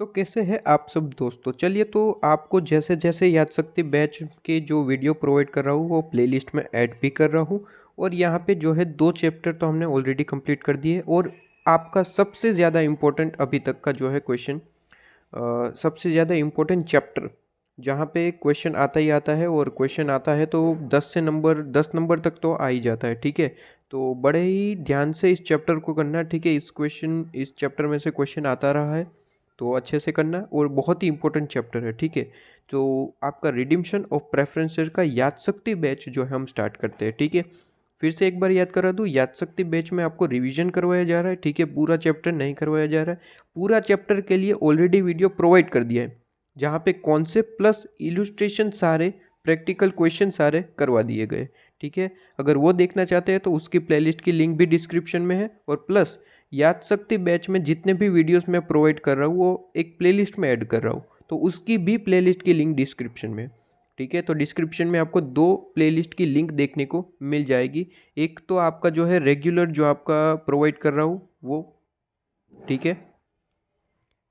तो कैसे हैं आप सब दोस्तों। चलिए तो आपको जैसे जैसे याद शक्ति बैच के जो वीडियो प्रोवाइड कर रहा हूँ वो प्लेलिस्ट में ऐड भी कर रहा हूँ। और यहाँ पे जो है 2 चैप्टर तो हमने ऑलरेडी कंप्लीट कर दिए। और आपका सबसे ज़्यादा इम्पोर्टेंट अभी तक का जो है क्वेश्चन, सबसे ज़्यादा इम्पोर्टेंट चैप्टर जहाँ पे क्वेश्चन आता ही आता है, और क्वेश्चन आता है तो 10 नंबर तक तो आ ही जाता है। ठीक है, तो बड़े ही ध्यान से इस चैप्टर को करना। ठीक है, इस चैप्टर में से क्वेश्चन आता रहा है तो अच्छे से करना, और बहुत ही इंपॉर्टेंट चैप्टर है। ठीक है, तो आपका रिडिम्पशन ऑफ प्रेफरेंसेस का याद शक्ति बैच जो है हम स्टार्ट करते हैं। ठीक है, फिर से एक बार याद करा दूँ, याद शक्ति बैच में आपको रिवीजन करवाया जा रहा है। ठीक है, पूरा चैप्टर नहीं करवाया जा रहा है। पूरा चैप्टर के लिए ऑलरेडी वीडियो प्रोवाइड कर दिया है, जहाँ पे कॉन्सेप्ट प्लस इलुस्ट्रेशन सारे, प्रैक्टिकल क्वेश्चन सारे करवा दिए गए। ठीक है, अगर वो देखना चाहते हैं तो उसकी प्लेलिस्ट की लिंक भी डिस्क्रिप्शन में है। और प्लस याद शक्ति बैच में जितने भी वीडियोस मैं प्रोवाइड कर रहा हूँ वो एक प्लेलिस्ट में ऐड कर रहा हूँ, तो उसकी भी प्लेलिस्ट की लिंक डिस्क्रिप्शन में। ठीक है, तो डिस्क्रिप्शन में आपको 2 प्लेलिस्ट की लिंक देखने को मिल जाएगी। एक तो आपका जो है रेगुलर जो आपका प्रोवाइड कर रहा हूँ वो, ठीक है,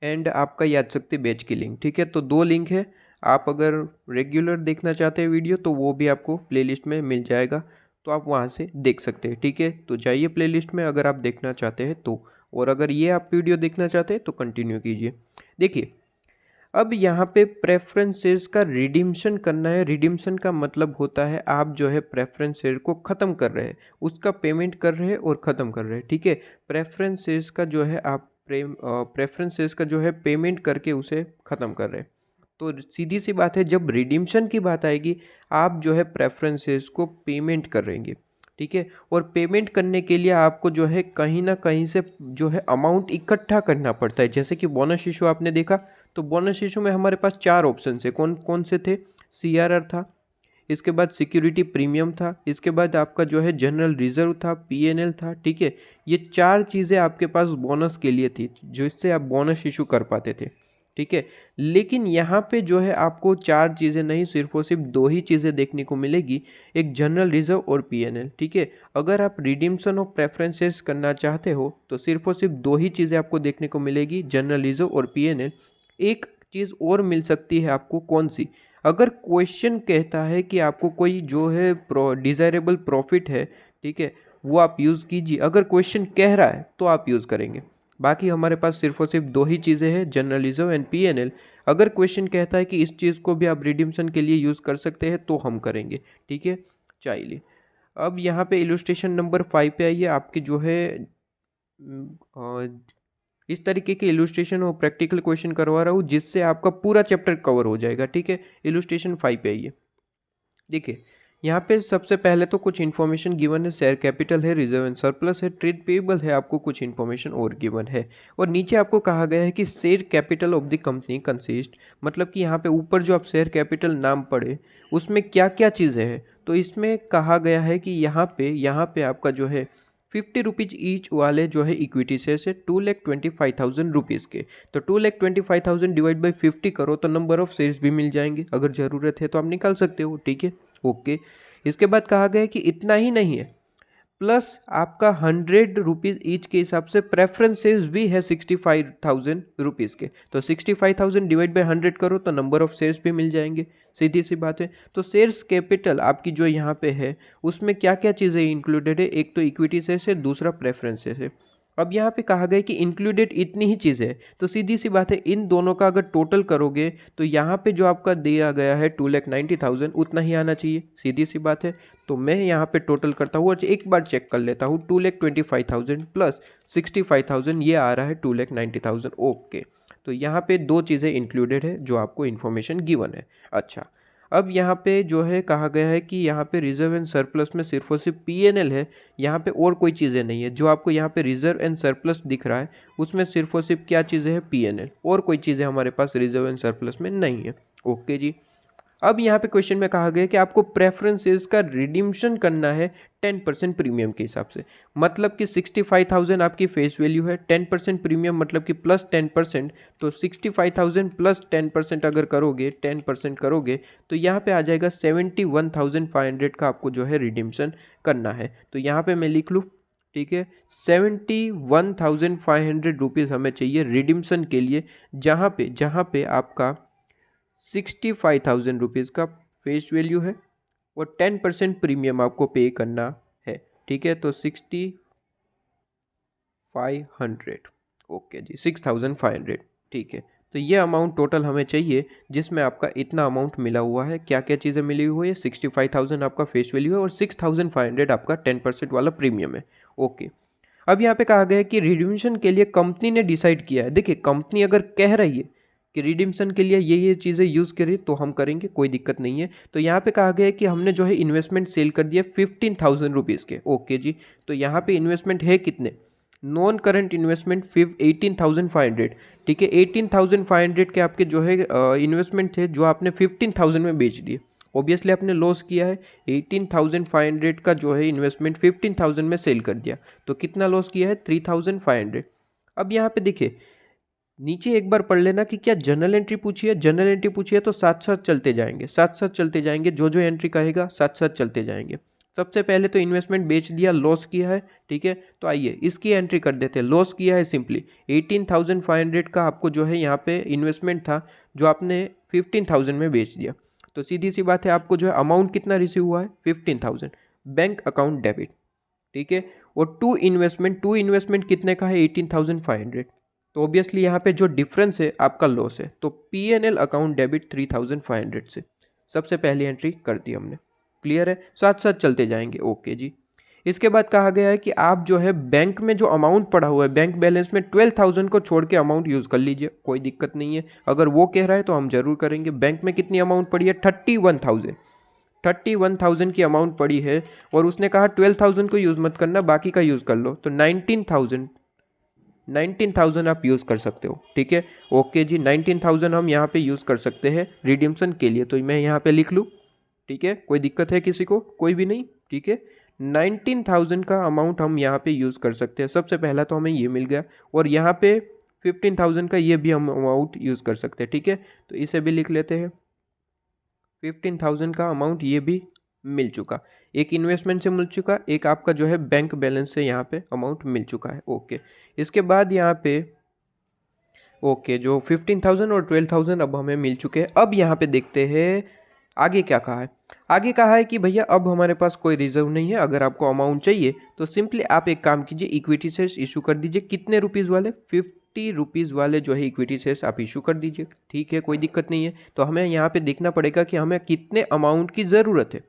एंड आपका याद शक्ति बैच की लिंक। ठीक है, तो 2 लिंक है। आप अगर रेगुलर देखना चाहते हैं वीडियो तो वो भी आपको प्लेलिस्ट में मिल जाएगा, तो आप वहाँ से देख सकते हैं। ठीक है, तो जाइए प्लेलिस्ट में अगर आप देखना चाहते हैं तो। और अगर ये आप वीडियो देखना चाहते हैं तो कंटिन्यू कीजिए। देखिए, अब यहाँ पे प्रेफरेंसेस का रिडीम्शन करना है। रिडीम्शन का मतलब होता है आप जो है प्रेफरेंसेस को ख़त्म कर रहे हैं, उसका पेमेंट कर रहे हैं और ख़त्म कर रहे हैं। ठीक है, प्रेफरेंसेस का जो है आप प्रेफरेंसेस का जो है पेमेंट करके उसे ख़त्म कर रहे हैं। तो सीधी सी बात है, जब रिडीम्शन की बात आएगी आप जो है प्रेफरेंसेस को पेमेंट करेंगे। ठीक है, और पेमेंट करने के लिए आपको जो है कहीं ना कहीं से जो है अमाउंट इकट्ठा करना पड़ता है। जैसे कि बोनस इशू आपने देखा, तो बोनस इशू में हमारे पास 4 ऑप्शन है। कौन कौन से थे? सीआरआर था, इसके बाद सिक्योरिटी प्रीमियम था, इसके बाद आपका जो है जनरल रिजर्व था, पीएनएल था। ठीक है, ये 4 चीज़ें आपके पास बोनस के लिए थी, जिससे आप बोनस इशू कर पाते थे। ठीक है, लेकिन यहाँ पे जो है आपको 4 चीज़ें नहीं, सिर्फ और सिर्फ 2 ही चीज़ें देखने को मिलेगी, एक जनरल रिजर्व और पीएनएल। ठीक है, अगर आप रिडीम्शन ऑफ प्रेफरेंसेस करना चाहते हो तो सिर्फ और सिर्फ 2 ही चीज़ें आपको देखने को मिलेगी, जनरल रिजर्व और पीएनएल। एक चीज़ और मिल सकती है आपको, कौन सी? अगर क्वेश्चन कहता है कि आपको कोई जो है डिज़ायरेबल प्रॉफिट है, ठीक है, वो आप यूज़ कीजिए। अगर क्वेश्चन कह रहा है तो आप यूज़ करेंगे। बाकी हमारे पास सिर्फ और सिर्फ 2 ही चीज़ें हैं, जर्नलिज्म एंड पीएनएल। अगर क्वेश्चन कहता है कि इस चीज़ को भी आप रिडीम्शन के लिए यूज़ कर सकते हैं तो हम करेंगे। ठीक है, चलिए अब यहाँ पे इलस्ट्रेशन नंबर 5 पे आइए। आपकी जो है इस तरीके के इलस्ट्रेशन और प्रैक्टिकल क्वेश्चन करवा रहा हूँ, जिससे आपका पूरा चैप्टर कवर हो जाएगा। ठीक है, इलस्ट्रेशन 5 पे आइए। देखिए, यहाँ पे सबसे पहले तो कुछ इन्फॉर्मेशन गिवन है। शेयर कैपिटल है, रिजर्व एंड सरप्लस है, ट्रेड पेएबल है, आपको कुछ इन्फॉर्मेशन और गिवन है। और नीचे आपको कहा गया है कि share capital of the company consist, मतलब कि यहाँ पे ऊपर जो आप शेयर कैपिटल नाम पढ़े उसमें क्या क्या चीज़ें हैं। तो इसमें कहा गया है कि यहाँ पे आपका जो है 50 रुपीज ईच वाले जो है इक्विटी शेयर से 2,25,000 रुपीज़ के। तो 2,25,000 डिवाइड बाई 50 करो तो नंबर ऑफ शेयर्स भी मिल जाएंगे। अगर ज़रूरत है तो आप निकाल सकते हो। ठीक है, ओके। इसके बाद कहा गया है कि इतना ही नहीं है, प्लस आपका 100 रुपीज़ ईच के हिसाब से प्रेफरेंसेस भी है 65,000 रुपीज़ के। तो 65,000 डिवाइड बाई 100 करो तो नंबर ऑफ शेयर्स भी मिल जाएंगे। सीधी सी बात है। तो शेयर्स कैपिटल आपकी जो यहाँ पे है उसमें क्या क्या चीज़ें इंक्लूडेड है? एक तो इक्विटी शेयर्स है, दूसरा प्रेफरेंसेस है। अब यहाँ पे कहा गया कि इंक्लूडेड इतनी ही चीज़ें है, तो सीधी सी बात है, इन दोनों का अगर टोटल करोगे तो यहाँ पे जो आपका दिया गया है 2,90,000 उतना ही आना चाहिए। सीधी सी बात है। तो मैं यहाँ पे टोटल करता हूँ और एक बार चेक कर लेता हूँ। 2,25,000 प्लस 65,000 ये आ रहा है 2,90,000। ओके, तो यहाँ पे 2 चीज़ें इंक्लूडेड है जो आपको इन्फॉर्मेशन गिवन है। अच्छा, अब यहाँ पे जो है कहा गया है कि यहाँ पे रिजर्व एंड सरप्लस में सिर्फ और सिर्फ पीएनएल है, यहाँ पे और कोई चीज़ें नहीं है। जो आपको यहाँ पे रिजर्व एंड सरप्लस दिख रहा है उसमें सिर्फ और सिर्फ क्या चीज़ें हैं? पीएनएल, और कोई चीज़ें हमारे पास रिजर्व एंड सरप्लस में नहीं है। ओके जी। अब यहाँ पे क्वेश्चन में कहा गया कि आपको प्रेफरेंसेस का रिडीम्शन करना है 10% प्रीमियम के हिसाब से। मतलब कि 65,000 आपकी फेस वैल्यू है, 10% प्रीमियम मतलब कि प्लस 10%। तो 65,000 प्लस 10% अगर करोगे, 10% करोगे तो यहाँ पे आ जाएगा 71,500 का आपको जो है रिडीम्शन करना है। तो यहाँ पे मैं लिख लूँ ठीक है। 71,500 रुपीज़ हमें चाहिए रिडीम्शन के लिए, जहाँ पे आपका 65,000 रुपीज़ का फेस वैल्यू है और 10% प्रीमियम आपको पे करना है। ठीक है, तो 6500, ओके जी, 6500। ठीक है, तो ये अमाउंट टोटल हमें चाहिए जिसमें आपका इतना अमाउंट मिला हुआ है। क्या क्या चीज़ें मिली हुई है? 65,000 आपका फेस वैल्यू है और 6500 आपका 10% वाला प्रीमियम है। ओके, अब यहाँ पे कहा गया है कि रिडीम्शन के लिए कंपनी ने डिसाइड किया है। देखिए, कंपनी अगर कह रही है कि रिडीम्शन के लिए ये चीज़ें यूज़ करिए तो हम करेंगे, कोई दिक्कत नहीं है। तो यहाँ पे कहा गया है कि हमने जो है इन्वेस्टमेंट सेल कर दिया 15,000 रुपीज़ के। ओके जी, तो यहाँ पे इन्वेस्टमेंट है कितने? Non current investment 18,500। ठीक है, 18,500 के आपके जो है इन्वेस्टमेंट थे, जो आपने 15,000 में बेच दिए। ऑब्वियसली आपने लॉस किया है। 18,500 का जो है इन्वेस्टमेंट 15,000 में सेल कर दिया, तो कितना लॉस किया है? 3,500। अब यहाँ पे देखिए, नीचे एक बार पढ़ लेना कि क्या जनरल एंट्री पूछी है। जनरल एंट्री पूछी है तो साथ साथ चलते जाएंगे, साथ साथ चलते जाएंगे, जो जो एंट्री कहेगा साथ साथ चलते जाएंगे। सबसे पहले तो इन्वेस्टमेंट बेच दिया, लॉस किया है। ठीक है, तो आइए इसकी एंट्री कर देते हैं। लॉस किया है सिंपली 18,500 का आपको जो है यहाँ पे इन्वेस्टमेंट था, जो आपने 15,000 में बेच दिया। तो सीधी सी बात है, आपको जो है अमाउंट कितना रिसीव हुआ है? 15,000, बैंक अकाउंट डेबिट। ठीक है, और टू इन्वेस्टमेंट कितने का है? 18,500। तो ऑब्वियसली यहाँ पे जो डिफरेंस है आपका लॉस है, तो P&L अकाउंट डेबिट 3,500 से सबसे पहली एंट्री कर दी हमने। क्लियर है? साथ साथ चलते जाएंगे। ओके जी, इसके बाद कहा गया है कि आप जो है बैंक में जो अमाउंट पड़ा हुआ है, बैंक बैलेंस में 12,000 को छोड़ के अमाउंट यूज़ कर लीजिए, कोई दिक्कत नहीं है। अगर वो कह रहा है तो हम जरूर करेंगे। बैंक में कितनी अमाउंट पड़ी है? 31,000 की अमाउंट पड़ी है, और उसने कहा 12,000 को यूज़ मत करना, बाकी का यूज़ कर लो। तो 19,000 आप यूज़ कर सकते हो। ठीक है, ओके जी, 19,000 हम यहाँ पे यूज़ कर सकते हैं रिडीम्शन के लिए, तो मैं यहाँ पे लिख लूँ। ठीक है, कोई दिक्कत है किसी को? कोई भी नहीं। ठीक है, 19,000 का अमाउंट हम यहाँ पे यूज़ कर सकते हैं। सबसे पहला तो हमें ये मिल गया, और यहाँ पे 15,000 का ये भी हम अमाउंट यूज़ कर सकते हैं। ठीक है, तो इसे भी लिख लेते हैं। 15,000 का अमाउंट ये भी मिल चुका, एक इन्वेस्टमेंट से मिल चुका, एक आपका जो है बैंक बैलेंस से यहाँ पे अमाउंट मिल चुका है। ओके, इसके बाद यहाँ पे ओके, जो 15,000 और 12,000 अब हमें मिल चुके हैं। अब यहाँ पे देखते हैं आगे क्या कहा है। आगे कहा है कि भैया अब हमारे पास कोई रिजर्व नहीं है, अगर आपको अमाउंट चाहिए तो सिंपली आप एक काम कीजिए, इक्विटी शेयर्स इशू कर दीजिए। कितने रुपीज़ वाले? 50 रुपीज़ वाले जो है इक्विटी शेयर्स आप इशू कर दीजिए। ठीक है, कोई दिक्कत नहीं है। तो हमें यहाँ पे देखना पड़ेगा कि हमें कितने अमाउंट की ज़रूरत है।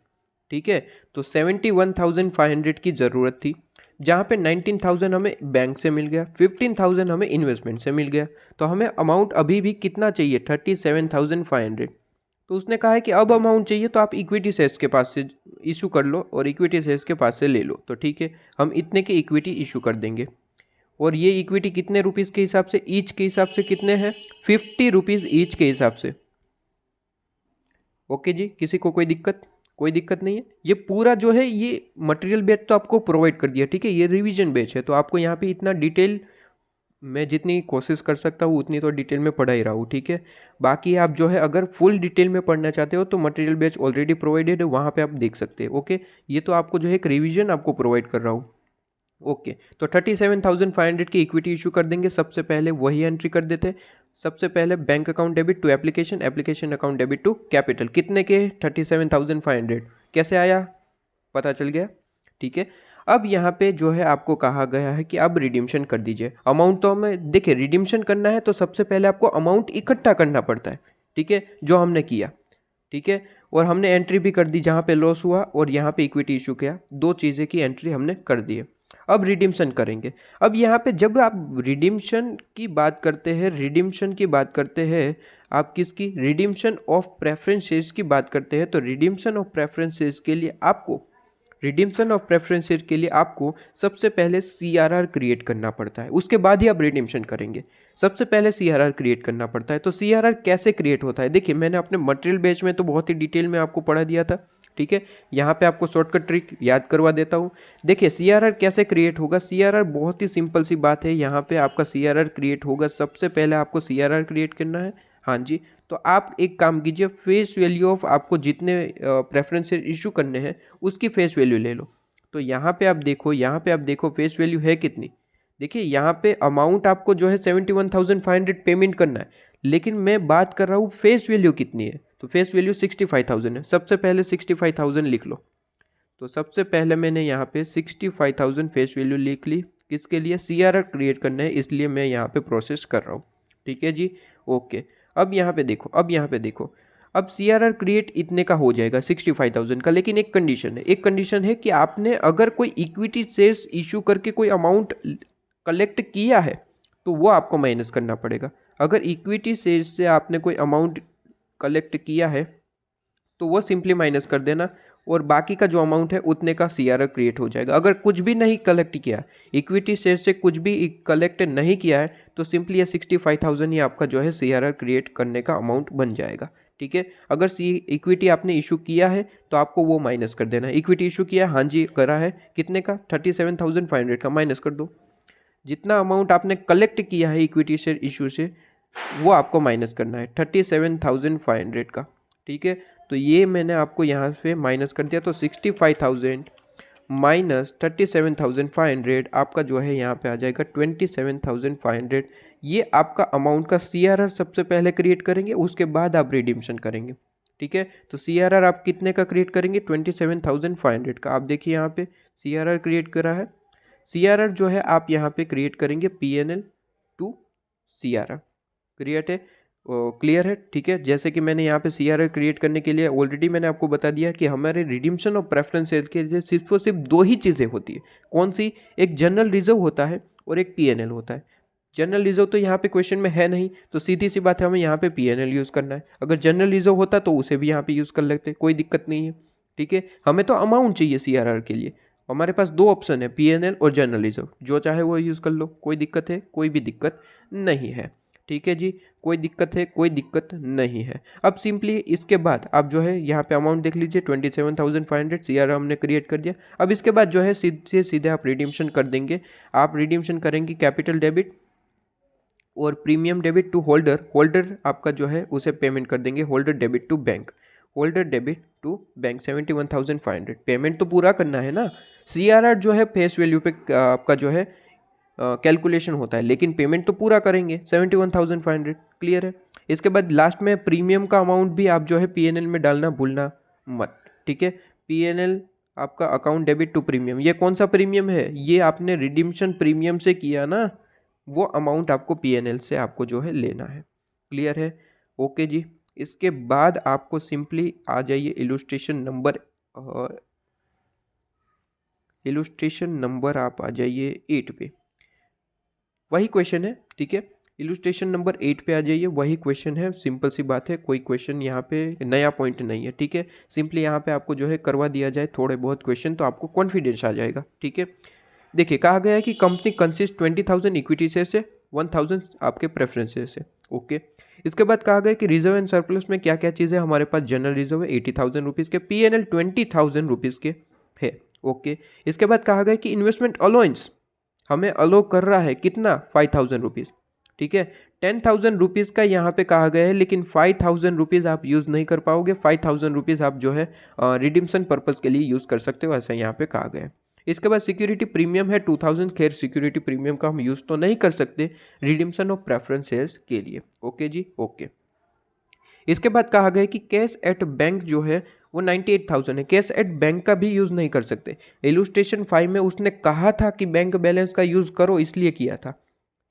ठीक है, तो 71,500 की ज़रूरत थी, जहाँ पे 19,000 हमें बैंक से मिल गया, 15,000 हमें इन्वेस्टमेंट से मिल गया। तो हमें अमाउंट अभी भी कितना चाहिए? 37,500। तो उसने कहा है कि अब अमाउंट चाहिए तो आप इक्विटी शेयर्स के पास से इशू कर लो और इक्विटी शेयर्स के पास से ले लो। तो ठीक है, हम इतने के इक्विटी इशू कर देंगे। और ये इक्विटी कितने रुपीज़ के हिसाब से? ईच के हिसाब से कितने हैं? 50 रुपीज़ ईच के हिसाब से। ओके जी, किसी को कोई दिक्कत? कोई दिक्कत नहीं है। ये पूरा जो है ये मटेरियल बैच तो आपको प्रोवाइड कर दिया। ठीक है, ये रिवीजन बैच है, तो आपको यहाँ पे इतना डिटेल, मैं जितनी कोशिश कर सकता हूँ उतनी तो डिटेल में पढ़ा ही रहा हूँ। ठीक है, बाकी आप जो है अगर फुल डिटेल में पढ़ना चाहते हो तो मटेरियल बैच ऑलरेडी प्रोवाइडेड है, वहाँ पे आप देख सकते हैं। ओके, ये तो आपको जो है एक रिवीजन आपको प्रोवाइड कर रहा हूँ। ओके, तो 37,500 की इक्विटी इशू कर देंगे। सबसे पहले वही एंट्री कर देते हैं। सबसे पहले bank account debit to application, application account debit to capital. कितने के? 37,500। कैसे आया? पता चल गया। ठीक है, अब यहाँ पे जो है आपको कहा गया है कि अब रिडीम्शन कर दीजिए। अमाउंट तो हमें देखिए, रिडीम्शन करना है तो सबसे पहले आपको अमाउंट इकट्ठा करना पड़ता है। ठीक है, जो हमने किया। ठीक है, और हमने एंट्री भी कर दी जहाँ पे लॉस हुआ और यहाँ पे इक्विटी इशू किया, दो चीज़ें की एंट्री हमने कर दी है। अब रिडीम्शन करेंगे। अब यहाँ पे जब आप रिडीम्शन की बात करते हैं, रिडीम्शन की बात करते हैं, आप किसकी? रिडीम्शन ऑफ प्रेफरेंस शेयर्स की बात करते हैं। तो रिडीम्शन ऑफ प्रेफरेंस शेयर्स के लिए आपको रिडीम्शन ऑफ प्रेफरेंस शेयर के लिए आपको सबसे पहले CRR क्रिएट करना पड़ता है, उसके बाद ही आप रिडीम्शन करेंगे। सबसे पहले CRR क्रिएट करना पड़ता है। तो CRR कैसे क्रिएट होता है? देखिए, मैंने अपने मटेरियल बैच में तो बहुत ही डिटेल में आपको पढ़ा दिया था। ठीक है, यहाँ पे आपको शॉर्टकट ट्रिक याद करवा देता हूँ। देखिए, CRR कैसे क्रिएट होगा? CRR बहुत ही सिंपल सी बात है। यहाँ पे आपका CRR क्रिएट होगा, सबसे पहले आपको CRR क्रिएट करना है। हाँ जी, तो आप एक काम कीजिए, फेस वैल्यू ऑफ आपको जितने प्रेफरेंस इशू करने हैं उसकी फेस वैल्यू ले लो। तो यहाँ पे आप देखो, यहाँ पे आप देखो फेस वैल्यू है कितनी। देखिए यहाँ पे अमाउंट आपको जो है 71,500 पेमेंट करना है, लेकिन मैं बात कर रहा हूँ फेस वैल्यू कितनी है। तो फेस वैल्यू 65,000 है। सबसे पहले 65,000 लिख लो। तो सबसे पहले मैंने यहाँ पे 65,000 फेस वैल्यू लिख ली। किसके लिए? CRR क्रिएट करना है, इसलिए मैं यहाँ पे प्रोसेस कर रहा हूँ। ठीक है जी, ओके। अब यहाँ पे देखो, अब यहाँ पे देखो, अब CRR क्रिएट इतने का हो जाएगा 65,000 का, लेकिन एक कंडीशन है। एक कंडीशन है कि आपने अगर कोई इक्विटी शेयर्स इशू करके कोई अमाउंट कलेक्ट किया है तो वो आपको माइनस करना पड़ेगा। अगर इक्विटी शेयर्स से आपने कोई अमाउंट कलेक्ट किया है तो वो सिंपली माइनस कर देना, और बाकी का जो अमाउंट है उतने का CRR क्रिएट हो जाएगा। अगर कुछ भी नहीं कलेक्ट किया, इक्विटी शेयर से कुछ भी कलेक्ट नहीं किया है, तो सिंपली ये 65,000 ही आपका जो है CRR क्रिएट करने का अमाउंट बन जाएगा। ठीक है, अगर इक्विटी आपने इशू किया है तो आपको वो माइनस कर देना है। इक्विटी इशू किया, हाँ जी करा है, कितने का? 37,500 का, माइनस कर दो। जितना अमाउंट आपने कलेक्ट किया है इक्विटी शेयर इशू से, वो आपको माइनस करना है 37,500 का। ठीक है, तो ये मैंने आपको यहाँ पे माइनस कर दिया। तो 65,000 माइनस 37,500 आपका जो है यहाँ पे आ जाएगा 27,500। ये आपका अमाउंट का CRR सबसे पहले क्रिएट करेंगे, उसके बाद आप रिडीम्शन करेंगे। ठीक है, तो CRR आप कितने का क्रिएट करेंगे? 27,500 का। आप देखिए यहाँ पे CRR क्रिएट करा है। CRR जो है आप यहाँ पे क्रिएट करेंगे PNL टू CRR। क्रिएट है, क्लियर है? ठीक है, जैसे कि मैंने यहाँ पे CRR क्रिएट करने के लिए ऑलरेडी मैंने आपको बता दिया कि हमारे रिडीम्शन और प्रेफरेंस शेयर के लिए सिर्फ और सिर्फ दो ही चीज़ें होती है। कौन सी? एक जनरल रिजर्व होता है और एक PNL होता है। जनरल रिजर्व तो यहाँ पे क्वेश्चन में है नहीं, तो सीधी सी बात है हमें यहाँ पे PNL यूज़ करना है। अगर जनरल रिजर्व होता तो उसे भी यहाँ पे यूज़ कर लेते, कोई दिक्कत नहीं है। ठीक है, हमें तो अमाउंट चाहिए CRR के लिए। हमारे पास दो ऑप्शन है, PNL और जनरल रिजर्व, जो चाहे वो यूज़ कर लो। कोई दिक्कत है? कोई भी दिक्कत नहीं है। ठीक है जी, कोई दिक्कत है? कोई दिक्कत नहीं है। अब सिंपली इसके बाद आप जो है यहाँ पे अमाउंट देख लीजिए 27,500 CRR हमने क्रिएट कर दिया। अब इसके बाद जो है सीधे सीधे आप रिडीम्शन कर देंगे। आप रिडीम्शन करेंगे कैपिटल डेबिट और premium debit to holder. Holder आपका जो है उसे पेमेंट कर देंगे holder debit to bank. Holder debit to bank 71,500। Payment तो पूरा करना है ना। CRR जो है फेस वैल्यू पे आपका जो है कैलकुलेशन होता है, लेकिन पेमेंट तो पूरा करेंगे 71,500। क्लियर है? इसके बाद लास्ट में प्रीमियम का अमाउंट भी आप जो है PNL में डालना भूलना मत। ठीक है, PNL आपका अकाउंट डेबिट टू प्रीमियम। ये कौन सा प्रीमियम है? ये आपने रिडीम्शन प्रीमियम से किया ना, वो अमाउंट आपको PNL से आपको जो है लेना है। क्लियर है? ओके जी। इसके बाद आपको सिंपली आ जाइए इलुस्ट्रेशन नंबर आप आ जाइए 8 पे। वही क्वेश्चन है। ठीक है, इलुस्ट्रेशन नंबर 8 पे आ जाइए। वही क्वेश्चन है, सिंपल सी बात है, कोई क्वेश्चन यहाँ पे नया पॉइंट नहीं है। ठीक है, सिंपली यहाँ पे आपको जो है करवा दिया जाए थोड़े बहुत क्वेश्चन, तो आपको कॉन्फिडेंस आ जाएगा। ठीक है, देखिए कहा गया है कि कंपनी कंसिस्ट 20,000 इक्विटी शेयर से, 1,000 आपके प्रेफरेंस शेयर से। ओके, इसके बाद कहा गया कि रिजर्व एंड सरप्लस में क्या क्या चीज़ें हमारे पास? जनरल रिजर्व है 80,000 रुपीज़ के, PNL 20,000 रुपीज़ के है। ओके, इसके बाद कहा गया कि इन्वेस्टमेंट अलाउंस हमें अलो कर रहा है कितना? 5,000 रुपीज़। ठीक है, 10,000 रुपीज़ का यहाँ पे कहा गया है, लेकिन 5,000 रुपीज़ आप यूज़ नहीं कर पाओगे। 5,000 रुपीज़ आप जो है रिडीम्शन पर्पज़ के लिए यूज़ कर सकते हो, ऐसा यहाँ पे कहा गया है। इसके बाद सिक्योरिटी प्रीमियम है 2,000। खैर सिक्योरिटी प्रीमियम का हम यूज़ तो नहीं कर सकते रिडीम्शन ऑफ प्रेफरेंस शेयर्स के लिए। ओके जी, ओके। इसके बाद कहा गया कि कैश एट बैंक जो है वो 98,000 है। कैश एट बैंक का भी यूज़ नहीं कर सकते। इलुस्ट्रेशन 5 में उसने कहा था कि बैंक बैलेंस का यूज़ करो, इसलिए किया था।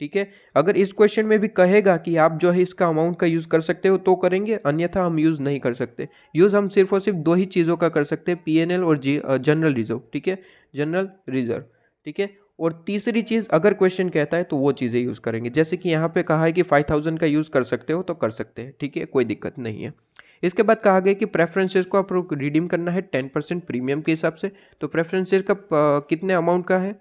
ठीक है, अगर इस क्वेश्चन में भी कहेगा कि आप जो है इसका अमाउंट का यूज़ कर सकते हो तो करेंगे, अन्यथा हम यूज़ नहीं कर सकते। यूज़ हम सिर्फ और सिर्फ दो ही चीज़ों का कर सकते हैं, PNL और जनरल रिजर्व। ठीक है, जनरल रिजर्व। ठीक है, और तीसरी चीज़ अगर क्वेश्चन कहता है तो वो चीज़ें यूज़ करेंगे। जैसे कि यहाँ पे कहा है कि 5,000 का यूज़ कर सकते हो तो कर सकते हैं। ठीक है, कोई दिक्कत नहीं है। इसके बाद कहा गया कि प्रेफरेंसेस को आप रिडीम करना है 10% प्रीमियम के हिसाब से। तो प्रेफरेंसेस का कितने अमाउंट का है?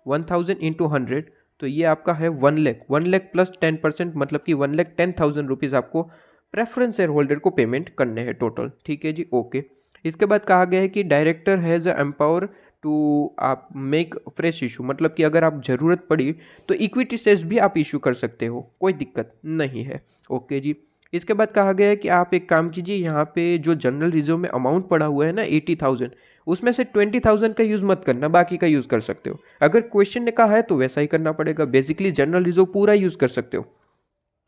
1,000 इंटू 100, तो ये आपका है 1 लाख। 1 लाख प्लस 10%, मतलब कि 1,10,000 रुपीज़ आपको प्रेफरेंस शेयर होल्डर को पेमेंट करने हैं टोटल। ठीक है जी, ओके। इसके बाद कहा गया है कि डायरेक्टर हैज़ एम्पावर टू आप मेक फ्रेश इशू, मतलब कि अगर आप ज़रूरत पड़ी तो इक्विटी शेयर्स भी आप इशू कर सकते हो, कोई दिक्कत नहीं है। ओके जी। इसके बाद कहा गया है कि आप एक काम कीजिए, यहाँ पे जो जनरल रिजर्व में अमाउंट पड़ा हुआ है ना 80,000, उसमें से 20,000 का यूज़ मत करना, बाकी का यूज़ कर सकते हो। अगर क्वेश्चन ने कहा है तो वैसा ही करना पड़ेगा। बेसिकली जनरल रिजर्व पूरा यूज़ कर सकते हो,